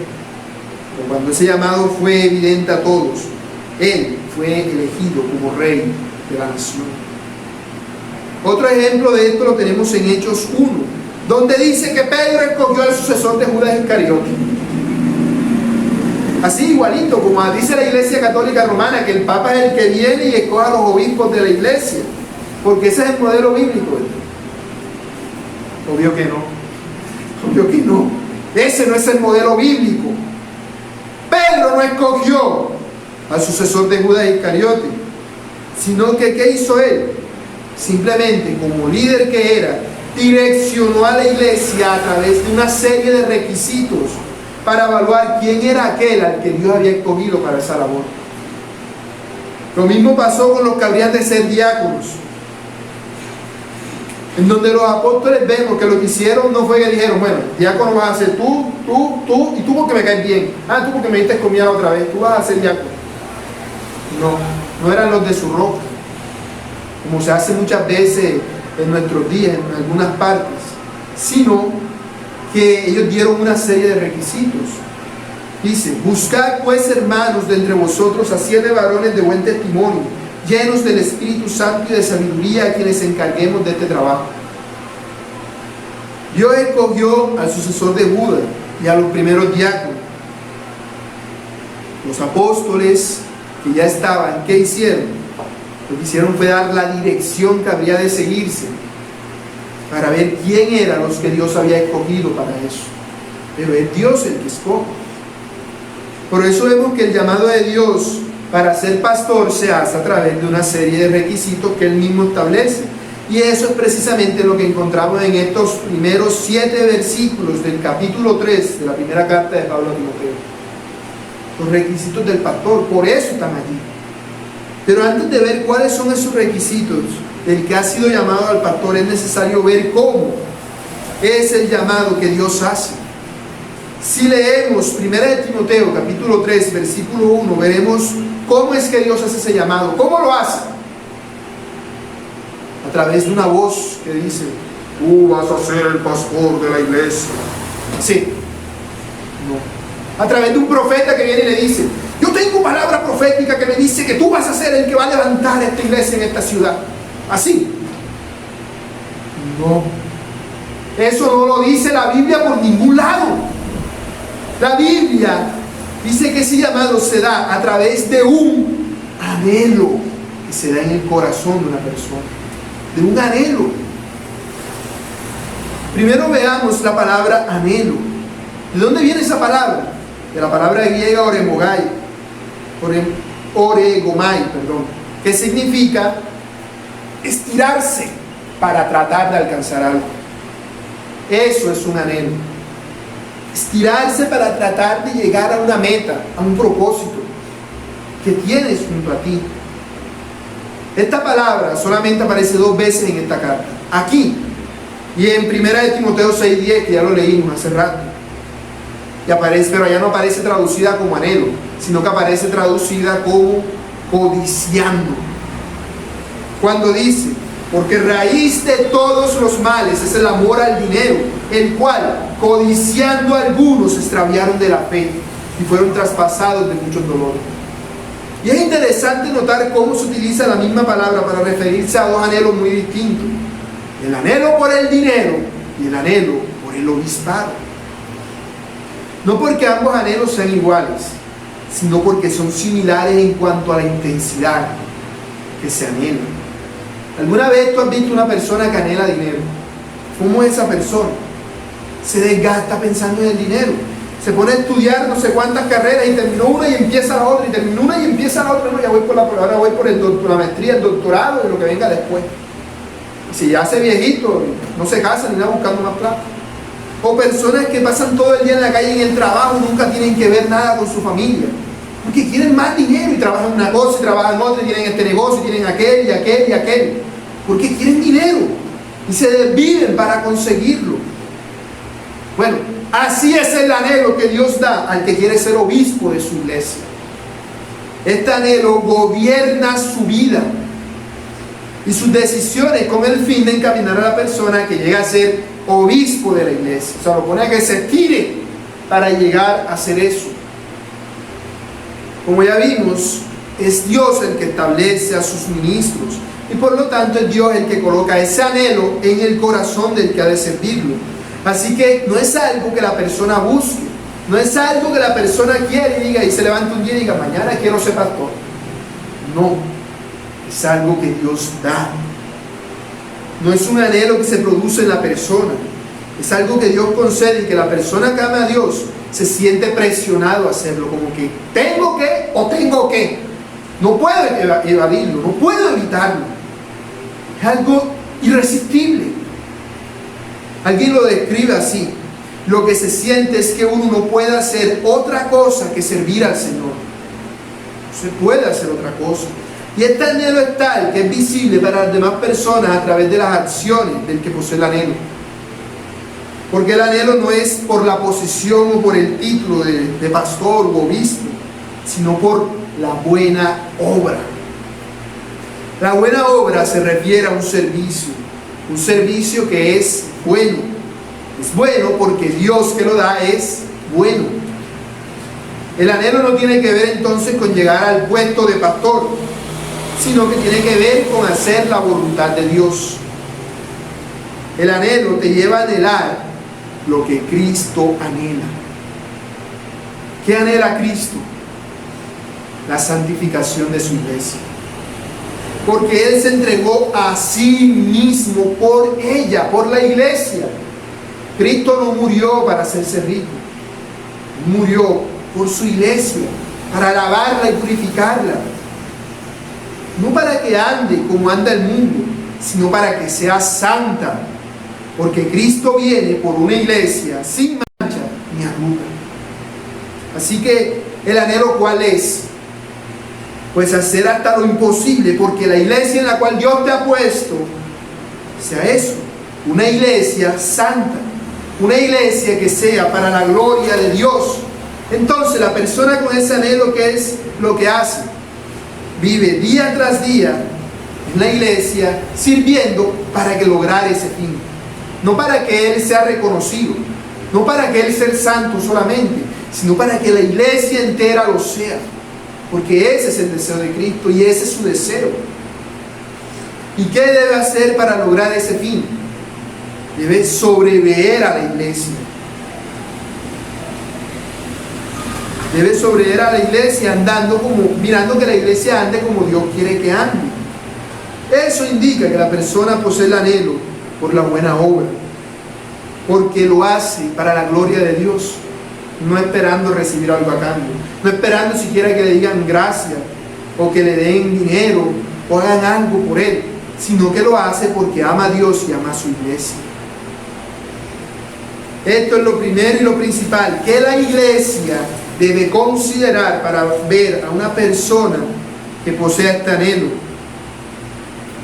Pero cuando ese llamado fue evidente a todos, él fue elegido como rey de la nación. Otro ejemplo de esto lo tenemos en Hechos 1, donde dice que Pedro escogió al sucesor de Judas Iscariote. Así igualito, como dice la Iglesia Católica Romana, que el Papa es el que viene y escoge a los obispos de la Iglesia, porque ese es el modelo bíblico. Obvio que no, obvio que no. Ese no es el modelo bíblico. Pedro no escogió al sucesor de Judas Iscariote, sino que ¿qué hizo él? Simplemente, como líder que era, direccionó a la iglesia a través de una serie de requisitos para evaluar quién era aquel al que Dios había escogido para esa labor. Lo mismo pasó con los que habrían de ser diáconos, en donde los apóstoles vemos que lo que hicieron no fue que dijeron: bueno, diácono vas a ser tú y tú porque me caes bien, tú porque me diste comida otra vez, tú vas a ser diácono. No eran los de su ropa, como se hace muchas veces en nuestros días, en algunas partes, sino que ellos dieron una serie de requisitos. Dice: buscad pues, hermanos, de entre vosotros a 7 varones de buen testimonio, llenos del Espíritu Santo y de sabiduría, a quienes encarguemos de este trabajo. Dios escogió al sucesor de Judas y a los primeros diáconos. Los apóstoles que ya estaban, ¿qué hicieron? Lo que hicieron fue dar la dirección que habría de seguirse para ver quién eran los que Dios había escogido para eso. Pero es Dios el que escoge. Por eso vemos que el llamado de Dios para ser pastor se hace a través de una serie de requisitos que Él mismo establece. Y eso es precisamente lo que encontramos en estos primeros 7 versículos del capítulo 3 de la primera carta de Pablo a Timoteo. Los requisitos del pastor, por eso están allí. Pero antes de ver cuáles son esos requisitos del que ha sido llamado al pastor, es necesario ver cómo es el llamado que Dios hace. Si leemos 1 Timoteo capítulo 3 versículo 1, veremos cómo es que Dios hace ese llamado. ¿Cómo lo hace? A través de una voz que dice: tú vas a ser el pastor de la iglesia. Sí. No. A través de un profeta que viene y le dice: yo tengo palabra profética que me dice que tú vas a ser el que va a levantar esta iglesia en esta ciudad. Así. No. Eso no lo dice la Biblia por ningún lado. La Biblia dice que ese llamado se da a través de un anhelo que se da en el corazón de una persona. De un anhelo. Primero veamos la palabra anhelo. ¿De dónde viene esa palabra? De la palabra griega oregomai, que significa estirarse para tratar de alcanzar algo. Eso es un anhelo. Estirarse para tratar de llegar a una meta, a un propósito que tienes junto a ti. Esta palabra solamente aparece 2 veces en esta carta. Aquí Y en 1 de Timoteo 6:10, que ya lo leímos hace rato, y aparece, pero allá no aparece traducida como anhelo, sino que aparece traducida como codiciando. Cuando dice, porque raíz de todos los males es el amor al dinero, el cual, codiciando algunos, se extraviaron de la fe y fueron traspasados de muchos dolores. Y es interesante notar cómo se utiliza la misma palabra para referirse a dos anhelos muy distintos: el anhelo por el dinero y el anhelo por el obispado. No porque ambos anhelos sean iguales, sino porque son similares en cuanto a la intensidad que se anhela. ¿Alguna vez tú has visto una persona que anhela dinero? ¿Cómo es esa persona? Se desgasta pensando en el dinero. Se pone a estudiar no sé cuántas carreras y terminó una y empieza la otra, y terminó una y empieza la otra. No, ya voy por ahora voy por la maestría, el doctorado y lo que venga después. Y si ya hace viejito, no se casa ni nada buscando más plata. O personas que pasan todo el día en la calle en el trabajo, nunca tienen que ver nada con su familia, porque quieren más dinero y trabajan una cosa y trabajan otra, y tienen este negocio y tienen aquel y aquel y aquel, porque quieren dinero y se desviven para conseguirlo. Bueno, así es el anhelo que Dios da al que quiere ser obispo de su iglesia. Este anhelo gobierna su vida y sus decisiones con el fin de encaminar a la persona que llega a ser obispo de la iglesia. O sea, lo pone a que se estire para llegar a hacer eso. Como ya vimos, es Dios el que establece a sus ministros y por lo tanto es Dios el que coloca ese anhelo en el corazón del que ha de servirlo. Así que no es algo que la persona busque, no es algo que la persona quiere y diga y se levanta un día y diga mañana quiero ser pastor. No, es algo que Dios da. No es un anhelo que se produce en la persona, es algo que Dios concede y que la persona que ama a Dios se siente presionado a hacerlo, como que tengo que o tengo que. No puedo evadirlo, no puedo evitarlo. Es algo irresistible. Alguien lo describe así: lo que se siente es que uno no puede hacer otra cosa que servir al Señor. No se puede hacer otra cosa. Y este anhelo es tal que es visible para las demás personas a través de las acciones del que posee el anhelo. Porque el anhelo no es por la posición o por el título de pastor o obispo, sino por la buena obra. La buena obra se refiere a un servicio que es bueno. Es bueno porque Dios que lo da es bueno. El anhelo no tiene que ver entonces con llegar al puesto de pastor, sino que tiene que ver con hacer la voluntad de Dios. El anhelo te lleva a anhelar lo que Cristo anhela. ¿Qué anhela Cristo? La santificación de su iglesia. Porque Él se entregó a sí mismo por ella, por la iglesia. Cristo no murió para hacerse rico. Murió por su iglesia, para lavarla y purificarla. No para que ande como anda el mundo, sino para que sea santa. Porque Cristo viene por una iglesia sin mancha ni arruga. Así que el anhelo, ¿cuál es? Pues hacer hasta lo imposible, porque la iglesia en la cual Dios te ha puesto sea eso, una iglesia santa, una iglesia que sea para la gloria de Dios. Entonces la persona con ese anhelo, ¿qué es lo que hace? Vive día tras día en la iglesia sirviendo para que lograr ese fin. No para que Él sea reconocido, no para que Él sea el santo solamente, sino para que la iglesia entera lo sea. Porque ese es el deseo de Cristo y ese es su deseo. ¿Y qué debe hacer para lograr ese fin? Debe sobreveer a la iglesia. Debe sobreveer a la iglesia mirando que la iglesia ande como Dios quiere que ande. Eso indica que la persona posee el anhelo por la buena obra, porque lo hace para la gloria de Dios, no esperando recibir algo a cambio, no esperando siquiera que le digan gracias o que le den dinero o hagan algo por él, sino que lo hace porque ama a Dios y ama a su iglesia. Esto es lo primero y lo principal que la iglesia debe considerar para ver a una persona que posea este anhelo.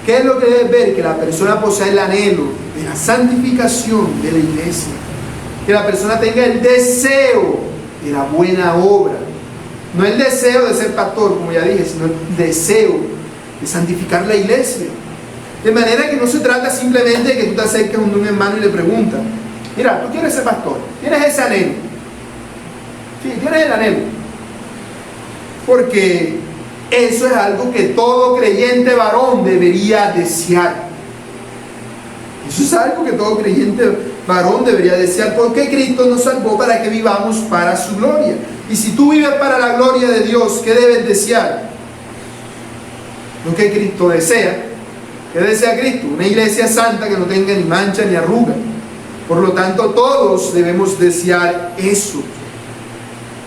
¿Qué es lo que debes ver? Que la persona posea el anhelo de la santificación de la iglesia. Que la persona tenga el deseo de la buena obra. No el deseo de ser pastor, como ya dije, sino el deseo de santificar la iglesia. De manera que no se trata simplemente de que tú te acerques a un hermano y le preguntas: mira, ¿tú quieres ser pastor? ¿Tienes ese anhelo? Sí, tienes el anhelo. Porque eso es algo que todo creyente varón debería desear. Eso es algo que todo creyente varón debería desear, porque Cristo nos salvó para que vivamos para su gloria. Y si tú vives para la gloria de Dios, ¿qué debes desear? Lo que Cristo desea. ¿Qué desea Cristo? Una iglesia santa que no tenga ni mancha ni arruga. Por lo tanto, todos debemos desear eso.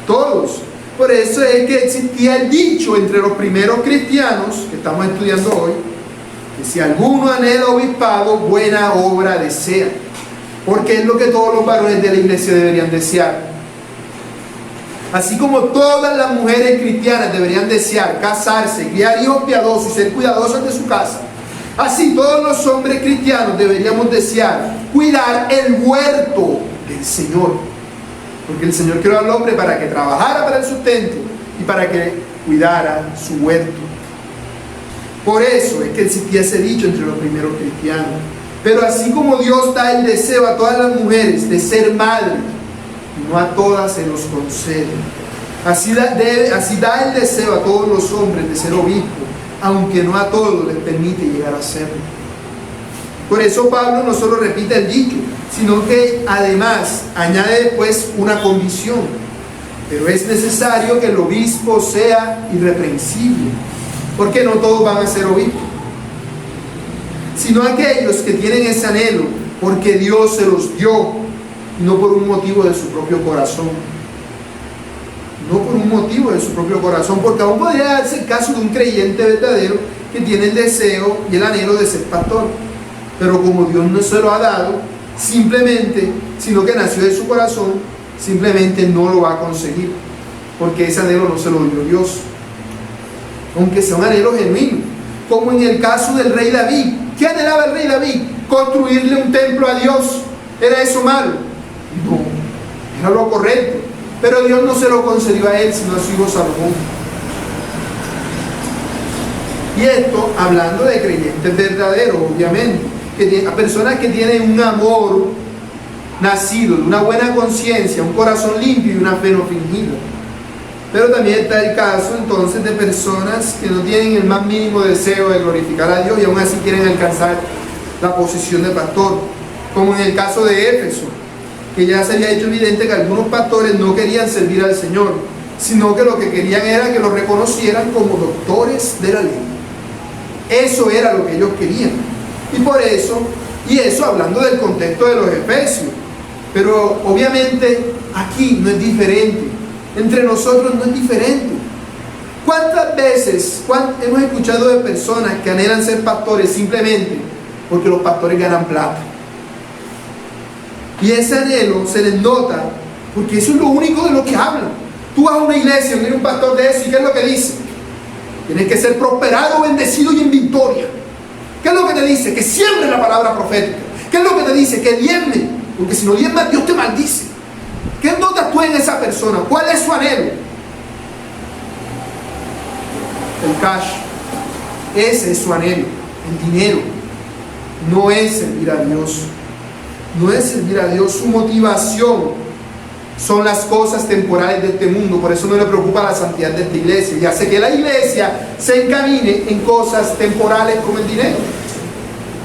Todos. Por eso es que existía el dicho entre los primeros cristianos, que estamos estudiando hoy, que si alguno anhela obispado, buena obra desea. Porque es lo que todos los varones de la iglesia deberían desear. Así como todas las mujeres cristianas deberían desear casarse, criar hijos piadosos y ser cuidadosas de su casa, así todos los hombres cristianos deberíamos desear cuidar el huerto del Señor. Porque el Señor creó al hombre para que trabajara para el sustento y para que cuidara su huerto. Por eso es que existía ese dicho entre los primeros cristianos. Pero así como Dios da el deseo a todas las mujeres de ser madres, no a todas se los concede. Así da el deseo a todos los hombres de ser obispos, aunque no a todos les permite llegar a serlo. Por eso Pablo no solo repite el dicho, sino que además añade después una condición. Pero es necesario que el obispo sea irreprensible, porque no todos van a ser obispos, sino aquellos que tienen ese anhelo porque Dios se los dio, y no por un motivo de su propio corazón. No por un motivo de su propio corazón, porque aún podría darse el caso de un creyente verdadero que tiene el deseo y el anhelo de ser pastor, pero como Dios no se lo ha dado, simplemente, sino que nació de su corazón, simplemente no lo va a conseguir, porque ese anhelo no se lo dio Dios, aunque sea un anhelo genuino, como en el caso del rey David. ¿Qué anhelaba el rey David? Construirle un templo a Dios. ¿Era eso malo? No, era lo correcto. Pero Dios no se lo concedió a él, sino a su hijo Salomón. Y esto hablando de creyentes verdaderos, obviamente, a personas que tienen un amor nacido de una buena conciencia, un corazón limpio y una fe no fingida. Pero también está el caso entonces de personas que no tienen el más mínimo deseo de glorificar a Dios y aún así quieren alcanzar la posición de pastor, como en el caso de Éfeso, que ya se había hecho evidente que algunos pastores no querían servir al Señor, sino que lo que querían era que los reconocieran como doctores de la ley. Eso era lo que ellos querían. Y por eso, y eso hablando del contexto de los efesios, pero obviamente aquí no es diferente, entre nosotros no es diferente. ¿Cuántas veces hemos escuchado de personas que anhelan ser pastores simplemente porque los pastores ganan plata? Y ese anhelo se les nota porque eso es lo único de lo que hablan. Tú vas a una iglesia y viene un pastor de eso y ¿qué es lo que dice? Tienes que ser prosperado, bendecido y en victoria. ¿Qué es lo que te dice? Que siembre la palabra profética. ¿Qué es lo que te dice? Que diezme, porque si no diezmas Dios te maldice. ¿Qué notas tú en esa persona? ¿Cuál es su anhelo? El cash. Ese es su anhelo, el dinero. No es servir a Dios. No es servir a Dios. Su motivación son las cosas temporales de este mundo. Por eso no le preocupa la santidad de esta iglesia. Y hace que la iglesia se encamine en cosas temporales como el dinero.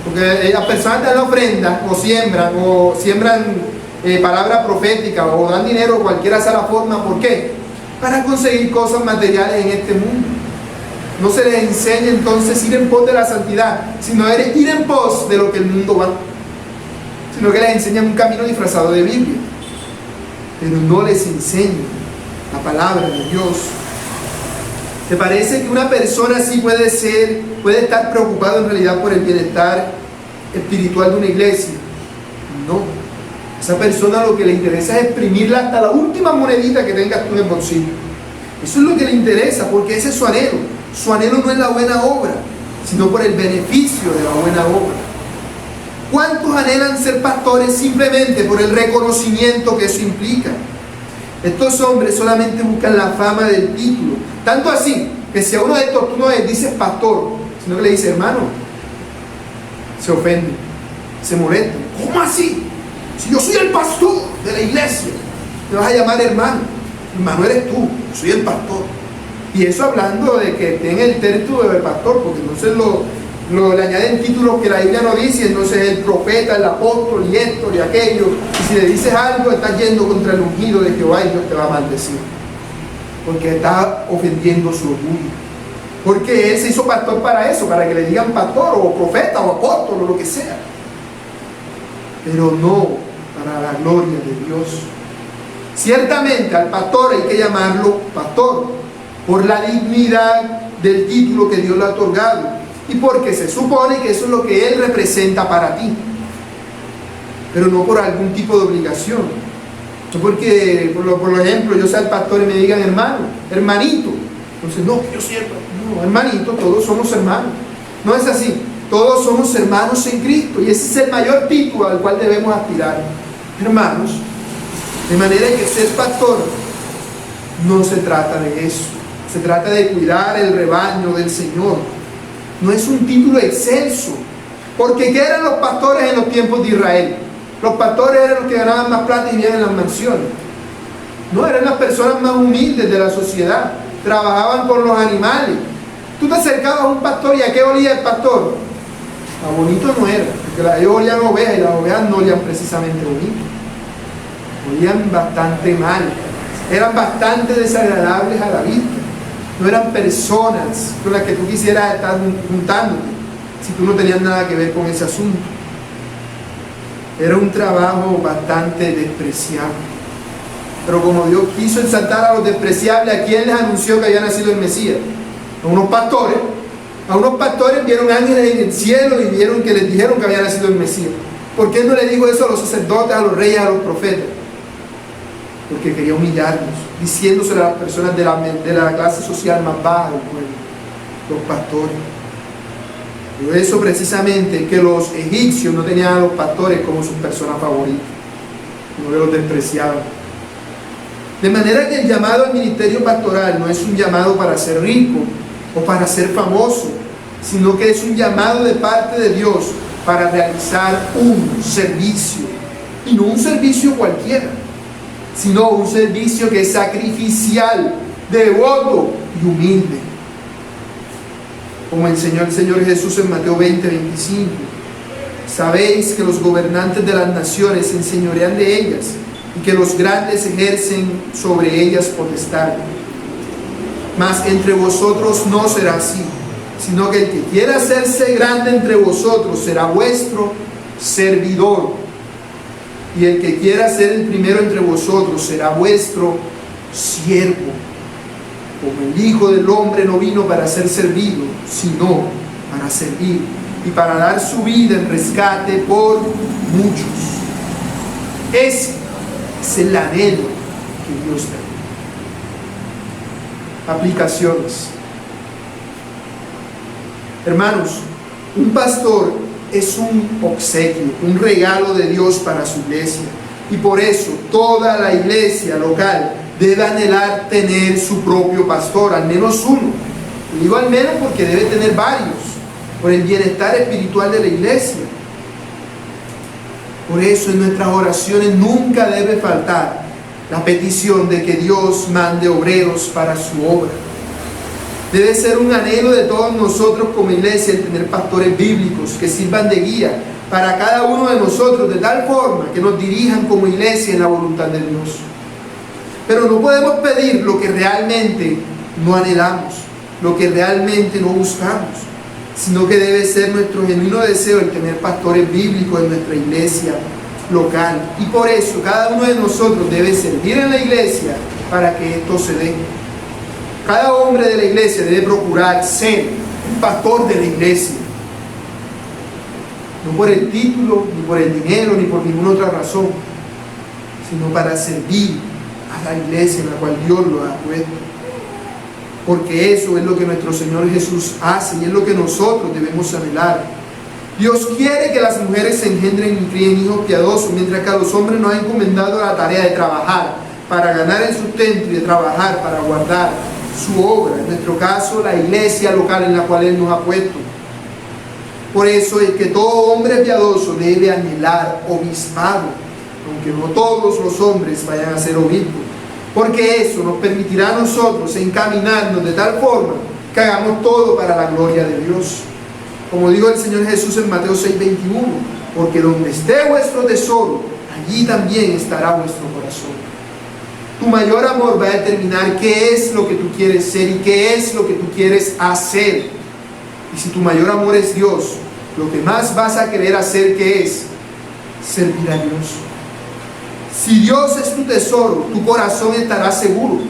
Porque las personas dan la ofrenda o siembran palabra profética o dan dinero, cualquiera sea la forma. ¿Por qué? Para conseguir cosas materiales en este mundo. No se les enseña entonces ir en pos de la santidad, sino ir en pos de lo que el mundo va, sino que les enseñan un camino disfrazado de Biblia, pero no les enseña la palabra de Dios. ¿Te parece que una persona así puede estar preocupado en realidad por el bienestar espiritual de una iglesia? No. Esa persona lo que le interesa es exprimirla hasta la última monedita que tengas tú en el bolsillo. Eso es lo que le interesa, porque ese es su anhelo. Su anhelo no es la buena obra, sino por el beneficio de la buena obra. ¿Cuántos anhelan ser pastores simplemente por el reconocimiento que eso implica? Estos hombres solamente buscan la fama del título, tanto así que si a uno de estos tú no le dices pastor, sino que le dices hermano, se ofenden, se molestan. ¿Cómo así? Si yo soy el pastor de la iglesia, te vas a llamar hermano. Hermano eres tú, yo soy el pastor. Y eso hablando de que tenga el título de pastor, porque entonces le añaden títulos que la Biblia no dice, entonces el profeta, el apóstol y esto y aquello. Y si le dices algo, estás yendo contra el ungido de Jehová y Dios te va a maldecir. Porque está ofendiendo su orgullo. Porque él se hizo pastor para eso, para que le digan pastor o profeta o apóstol o lo que sea. Pero no para la gloria de Dios. Ciertamente al pastor hay que llamarlo pastor por la dignidad del título que Dios le ha otorgado y porque se supone que eso es lo que él representa para ti, pero no por algún tipo de obligación. No porque, por ejemplo, yo sea el pastor y me digan hermano, hermanito. Entonces, no, yo soy el pastor. No, hermanito, todos somos hermanos. No es así. Todos somos hermanos en Cristo y ese es el mayor título al cual debemos aspirar. Hermanos, de manera que ser pastor no se trata de eso. Se trata de cuidar el rebaño del Señor. No es un título excelso. Porque ¿qué eran los pastores en los tiempos de Israel? Los pastores eran los que ganaban más plata y vivían en las mansiones. No, eran las personas más humildes de la sociedad. Trabajaban con los animales. Tú te acercabas a un pastor y ¿a qué olía el pastor? A bonito no era, porque ellos olían ovejas y las ovejas no olían precisamente bonito. Olían bastante mal. Eran bastante desagradables a la vista. No eran personas con las que tú quisieras estar juntándote si tú no tenías nada que ver con ese asunto. Era un trabajo bastante despreciable. Pero como Dios quiso exaltar a los despreciables, ¿a quién les anunció que había nacido el Mesías? A unos pastores. A unos pastores vieron ángeles en el cielo y vieron que les dijeron que había nacido el Mesías. ¿Por qué no le dijo eso a los sacerdotes, a los reyes, a los profetas? Porque quería humillarlos, diciéndoselo a las personas de la clase social más baja del pueblo, los pastores. Por eso precisamente que los egipcios no tenían a los pastores como sus personas favoritas, sino que los despreciaban. De manera que el llamado al ministerio pastoral no es un llamado para ser rico o para ser famoso, sino que es un llamado de parte de Dios para realizar un servicio, y no un servicio cualquiera, sino un servicio que es sacrificial, devoto y humilde. Como enseñó el Señor Jesús en Mateo 20:25. Sabéis que los gobernantes de las naciones se enseñorean de ellas y que los grandes ejercen sobre ellas potestad. Mas entre vosotros no será así, sino que el que quiera hacerse grande entre vosotros será vuestro servidor. Y el que quiera ser el primero entre vosotros será vuestro siervo. Como el Hijo del Hombre no vino para ser servido, sino para servir y para dar su vida en rescate por muchos. Ese es el anhelo que Dios da. Aplicaciones. Hermanos, un pastor es un obsequio, un regalo de Dios para su iglesia. Y por eso toda la iglesia local debe anhelar tener su propio pastor, al menos uno. Y digo al menos porque debe tener varios, por el bienestar espiritual de la iglesia. Por eso en nuestras oraciones nunca debe faltar la petición de que Dios mande obreros para su obra. Debe ser un anhelo de todos nosotros como iglesia el tener pastores bíblicos que sirvan de guía para cada uno de nosotros de tal forma que nos dirijan como iglesia en la voluntad de Dios. Pero no podemos pedir lo que realmente no anhelamos, lo que realmente no buscamos, sino que debe ser nuestro genuino deseo el tener pastores bíblicos en nuestra iglesia local. Y por eso cada uno de nosotros debe servir en la iglesia para que esto se dé. Cada hombre de la iglesia debe procurar ser un pastor de la iglesia. No por el título, ni por el dinero, ni por ninguna otra razón, sino para servir a la iglesia en la cual Dios lo ha puesto. porque eso es lo que nuestro Señor Jesús hace y es lo que nosotros debemos anhelar. Dios quiere que las mujeres se engendren y críen hijos piadosos, mientras que a los hombres nos ha encomendado la tarea de trabajar para ganar el sustento y de trabajar para guardar su obra, en nuestro caso la iglesia local en la cual Él nos ha puesto. Por eso es que todo hombre piadoso debe anhelar obispado, aunque no todos los hombres vayan a ser obispos, porque eso nos permitirá a nosotros encaminarnos de tal forma que hagamos todo para la gloria de Dios. Como dijo el Señor Jesús en Mateo 6:21, porque donde esté vuestro tesoro, allí también estará vuestro corazón. Tu mayor amor va a determinar qué es lo que tú quieres ser y qué es lo que tú quieres hacer. Y si tu mayor amor es Dios, lo que más vas a querer hacer, ¿qué es? Servir a Dios. Si Dios es tu tesoro, tu corazón estará seguro,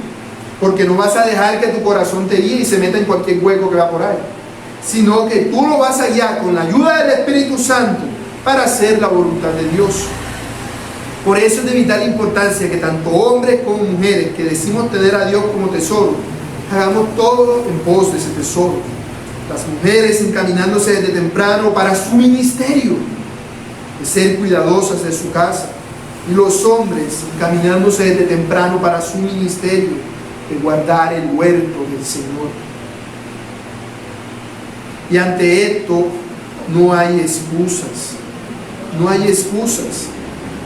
porque no vas a dejar que tu corazón te guíe y se meta en cualquier hueco que va por ahí, sino que tú lo vas a guiar con la ayuda del Espíritu Santo para hacer la voluntad de Dios. Por eso es de vital importancia que tanto hombres como mujeres que decimos tener a Dios como tesoro, hagamos todo en pos de ese tesoro. Las mujeres encaminándose desde temprano para su ministerio, de ser cuidadosas de su casa, y los hombres encaminándose desde temprano para su ministerio, de guardar el huerto del Señor. Y ante esto no hay excusas, no hay excusas.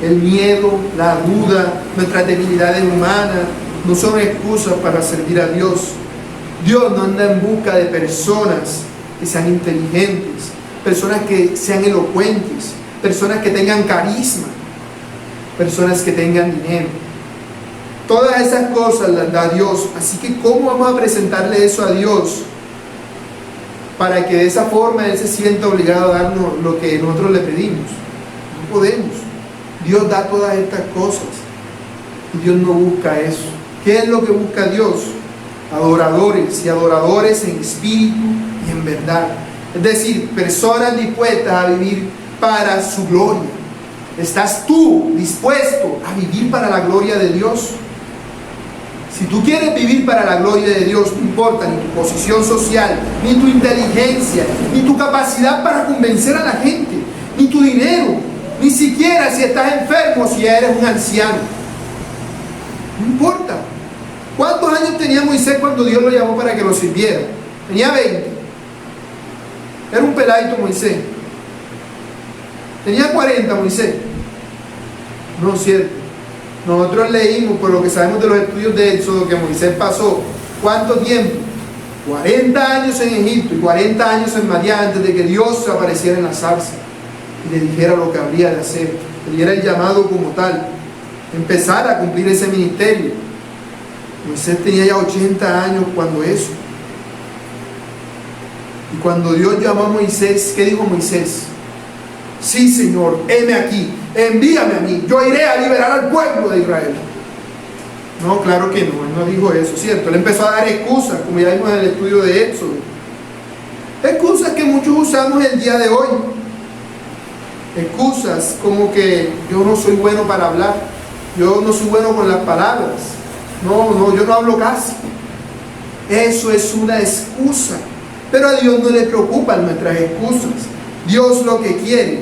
El miedo, la duda, nuestras debilidades humanas no son excusas para servir a Dios. Dios no anda en busca de personas que sean inteligentes, personas que sean elocuentes, personas que tengan carisma, personas que tengan dinero. Todas esas cosas las da Dios. Así que ¿cómo vamos a presentarle eso a Dios para que de esa forma Él se sienta obligado a darnos lo que nosotros le pedimos? No podemos. Dios da todas estas cosas y Dios no busca eso. ¿Qué es lo que busca Dios? Adoradores, y adoradores en espíritu y en verdad. Es decir, personas dispuestas a vivir para su gloria. ¿Estás tú dispuesto a vivir para la gloria de Dios? Si tú quieres vivir para la gloria de Dios, no importa ni tu posición social, ni tu inteligencia, ni tu capacidad para convencer a la gente, ni tu dinero, ni siquiera si estás enfermo, si ya eres un anciano. No importa. ¿Cuántos años tenía Moisés cuando Dios lo llamó para que lo sirviera? Tenía 20. Era un peladito Moisés. Tenía 40 Moisés. No es cierto. Nosotros leímos, por lo que sabemos de los estudios de Éxodo, que Moisés pasó, ¿cuánto tiempo? 40 años en Egipto y 40 años en Madián, antes de que Dios se apareciera en la zarza y le dijera lo que habría de hacer, le diera el llamado como tal, empezar a cumplir ese ministerio. Moisés tenía ya 80 años cuando eso. Y cuando Dios llamó a Moisés, ¿qué dijo Moisés? Sí, Señor, heme aquí, envíame a mí, yo iré a liberar al pueblo de Israel. No, claro que no, él no dijo eso, ¿cierto? Él empezó a dar excusas, como ya vimos en el estudio de Éxodo. Excusas que muchos usamos el día de hoy. Excusas como que yo no soy bueno para hablar, yo no soy bueno con las palabras, yo no hablo casi. Eso es una excusa. Pero a Dios no le preocupan nuestras excusas. Dios lo que quiere,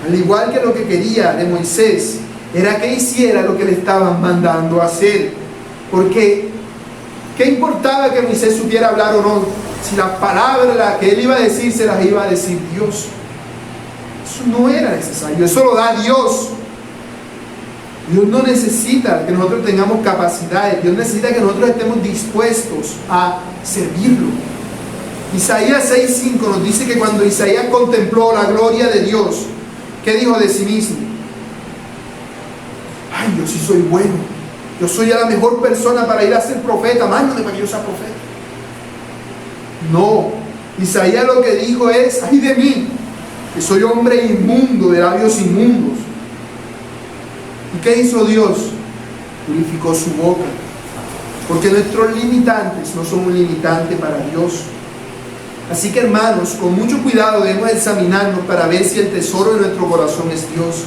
al igual que lo que quería de Moisés, era que hiciera lo que le estaban mandando a hacer. Porque ¿qué importaba que Moisés supiera hablar o no? Si las palabras que él iba a decir se las iba a decir Dios. Eso no era necesario, eso lo da Dios. Dios no necesita que nosotros tengamos capacidades, Dios necesita que nosotros estemos dispuestos a servirlo. Isaías 6:5 nos dice que cuando Isaías contempló la gloria de Dios, ¿qué dijo de sí mismo? Ay, yo sí soy bueno, yo soy la mejor persona para ir a ser profeta, mándame para que yo sea profeta. No, Isaías lo que dijo es: ay de mí, que soy hombre inmundo, de labios inmundos. ¿Y qué hizo Dios? Purificó su boca, porque nuestros limitantes no son un limitante para Dios. Así que, hermanos, con mucho cuidado debemos examinarnos para ver si el tesoro de nuestro corazón es Dios.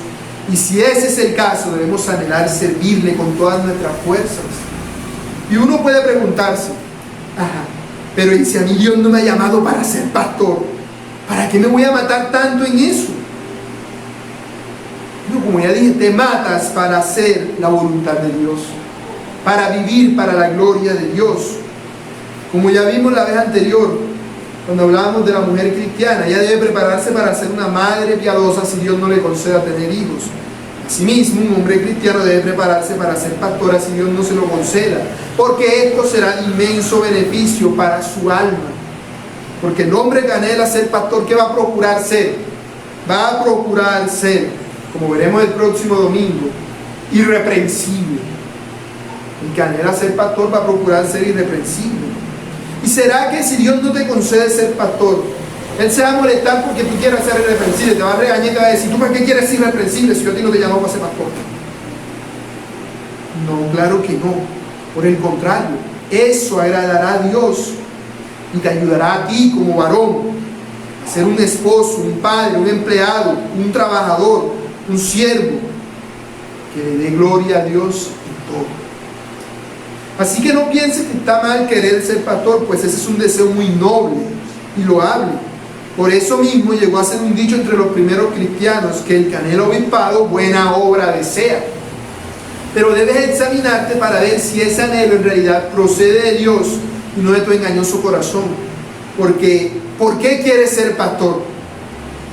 Y si ese es el caso, debemos anhelar servirle con todas nuestras fuerzas. Y uno puede preguntarse, Ajá, pero ¿y si a mí Dios no me ha llamado para ser pastor? ¿Para qué me voy a matar tanto en eso? No, como ya dije, te matas para hacer la voluntad de Dios, para vivir para la gloria de Dios. Como ya vimos la vez anterior, cuando hablábamos de la mujer cristiana, ella debe prepararse para ser una madre piadosa si Dios no le conceda tener hijos. Asimismo, un hombre cristiano debe prepararse para ser pastora si Dios no se lo conceda, porque esto será de inmenso beneficio para su alma. Porque el hombre que anhela ser pastor, ¿qué va a procurar ser? Va a procurar ser, como veremos el próximo domingo, irreprensible. El que anhela ser pastor va a procurar ser irreprensible. ¿Y será que si Dios no te concede ser pastor, Él se va a molestar porque tú quieras ser irreprensible? Te va a regañar y te va a decir, ¿tú para qué quieres ser irreprensible si yo a ti no te llamo para ser pastor? No, claro que no. Por el contrario, eso agradará a Dios y te ayudará a ti como varón a ser un esposo, un padre, un empleado, un trabajador, un siervo que le dé gloria a Dios en todo. Así que no pienses que está mal querer ser pastor, pues ese es un deseo muy noble y loable. Por eso mismo llegó a ser un dicho entre los primeros cristianos que el que anhela obispado buena obra desea. Pero debes examinarte para ver si ese anhelo en realidad procede de Dios y no de tu engañoso corazón. Porque, ¿por qué quieres ser pastor?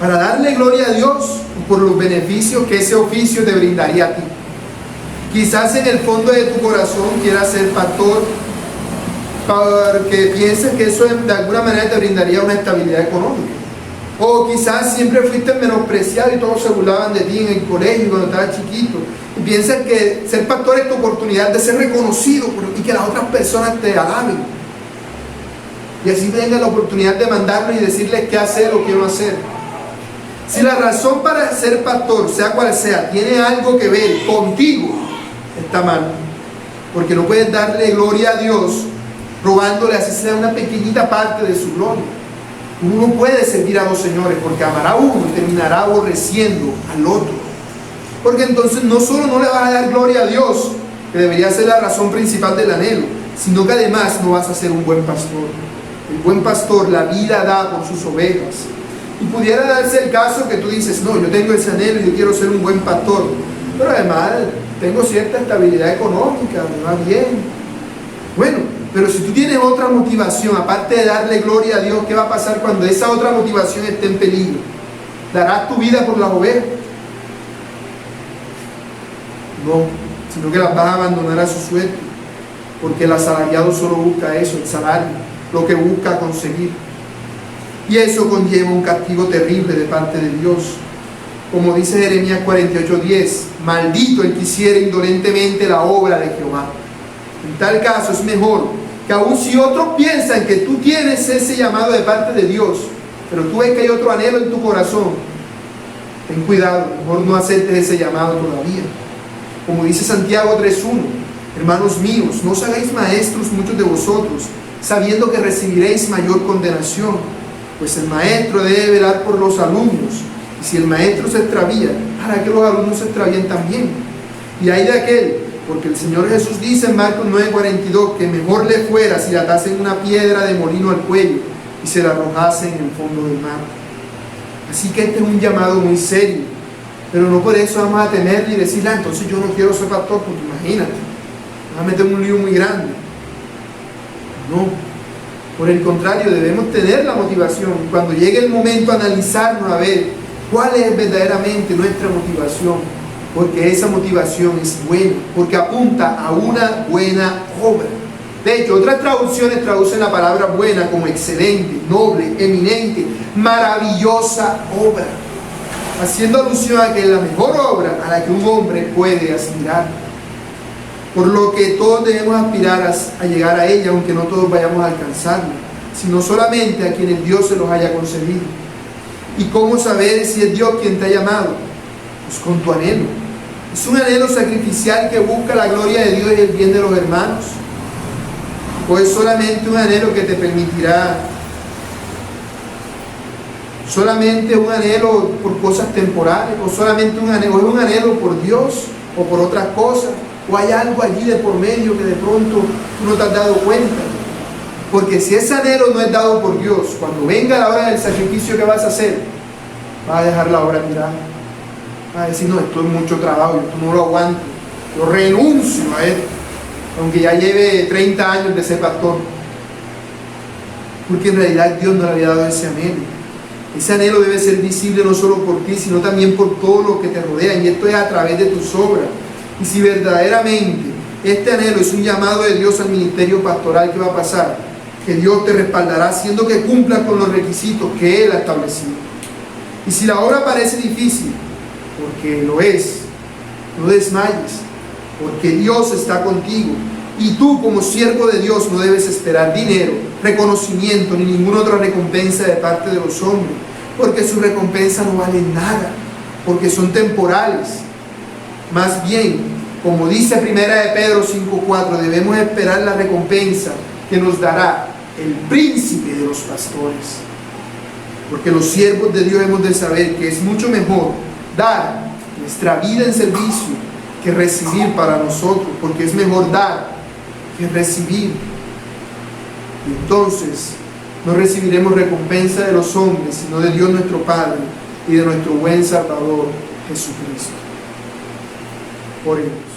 ¿Para darle gloria a Dios o por los beneficios que ese oficio te brindaría a ti? Quizás en el fondo de tu corazón quieras ser pastor porque piensas que eso de alguna manera te brindaría una estabilidad económica. O quizás siempre fuiste menospreciado y todos se burlaban de ti en el colegio cuando estabas chiquito. Y piensas que ser pastor es tu oportunidad de ser reconocido y que las otras personas te alaben. Y así tengas la oportunidad de mandarlos y decirles qué hacer o qué no hacer. Si la razón para ser pastor, sea cual sea, tiene algo que ver contigo, está mal, porque no puedes darle gloria a Dios robándole así sea una pequeñita parte de su gloria. Uno no puede servir a dos señores, porque amará a uno y terminará aborreciendo al otro, porque entonces no solo no le vas a dar gloria a Dios, que debería ser la razón principal del anhelo, sino que además no vas a ser un buen pastor. El buen pastor la vida da por sus ovejas. Y pudiera darse el caso que tú dices, no, yo tengo ese anhelo y yo quiero ser un buen pastor, pero además tengo cierta estabilidad económica, me va bien. Bueno, pero si tú tienes otra motivación, aparte de darle gloria a Dios, ¿qué va a pasar cuando esa otra motivación esté en peligro? ¿Darás tu vida por las ovejas? No, sino que las vas a abandonar a su suerte, porque el asalariado solo busca eso, el salario, lo que busca conseguir. Y eso conlleva un castigo terrible de parte de Dios. Como dice Jeremías 48:10, maldito el que hiciera indolentemente la obra de Jehová. En tal caso es mejor que aun si otros piensan que tú tienes ese llamado de parte de Dios, pero tú ves que hay otro anhelo en tu corazón, ten cuidado, mejor no aceptes ese llamado todavía. Como dice Santiago 3:1, hermanos míos, no os hagáis maestros muchos de vosotros, sabiendo que recibiréis mayor condenación, pues el maestro debe velar por los alumnos. Y si el maestro se extravía, ¿para qué los alumnos se extravían también? Y hay de aquel, porque el Señor Jesús dice en Marcos 9:42 que mejor le fuera si le atasen una piedra de molino al cuello y se la arrojase en el fondo del mar. Así que este es un llamado muy serio, pero no por eso vamos a temerle y decir, entonces yo no quiero ser pastor, porque imagínate, vas a meter un lío muy grande. No, por el contrario, debemos tener la motivación. Cuando llegue el momento, analizarnos a ver cuál es verdaderamente nuestra motivación, porque esa motivación es buena, porque apunta a una buena obra. De hecho, otras traducciones traducen la palabra buena como excelente, noble, eminente, maravillosa obra, haciendo alusión a que es la mejor obra a la que un hombre puede aspirar. Por lo que todos debemos aspirar a llegar a ella, aunque no todos vayamos a alcanzarla, sino solamente a quienes Dios se los haya concedido. ¿Y cómo saber si es Dios quien te ha llamado? Pues con tu anhelo. ¿Es un anhelo sacrificial que busca la gloria de Dios y el bien de los hermanos? ¿O es solamente un anhelo que te permitirá, solamente un anhelo por cosas temporales? ¿O solamente un anhelo por Dios o por otras cosas? ¿O hay algo allí de por medio que de pronto tú no te has dado cuenta? Porque si ese anhelo no es dado por Dios, cuando venga la hora del sacrificio que vas a hacer, vas a dejar la obra tirada. Vas a decir, no, esto es mucho trabajo, esto no lo aguanto, yo renuncio a esto, aunque ya lleve 30 años de ser pastor. Porque en realidad Dios no le había dado ese anhelo. Ese anhelo debe ser visible no solo por ti, sino también por todo lo que te rodea, y esto es a través de tus obras. Y si verdaderamente este anhelo es un llamado de Dios al ministerio pastoral, ¿qué va a pasar? Que Dios te respaldará haciendo que cumplas con los requisitos que Él ha establecido. Y si la obra parece difícil, porque lo es, no desmayes, porque Dios está contigo. Y tú, como siervo de Dios, no debes esperar dinero, reconocimiento ni ninguna otra recompensa de parte de los hombres, porque su recompensa no vale nada, porque son temporales. Más bien, como dice 1 de Pedro 5:4, debemos esperar la recompensa que nos dará el príncipe de los pastores. Porque los siervos de Dios hemos de saber que es mucho mejor dar nuestra vida en servicio que recibir para nosotros, porque es mejor dar que recibir. Y entonces no recibiremos recompensa de los hombres, sino de Dios nuestro Padre y de nuestro buen Salvador Jesucristo. Oremos.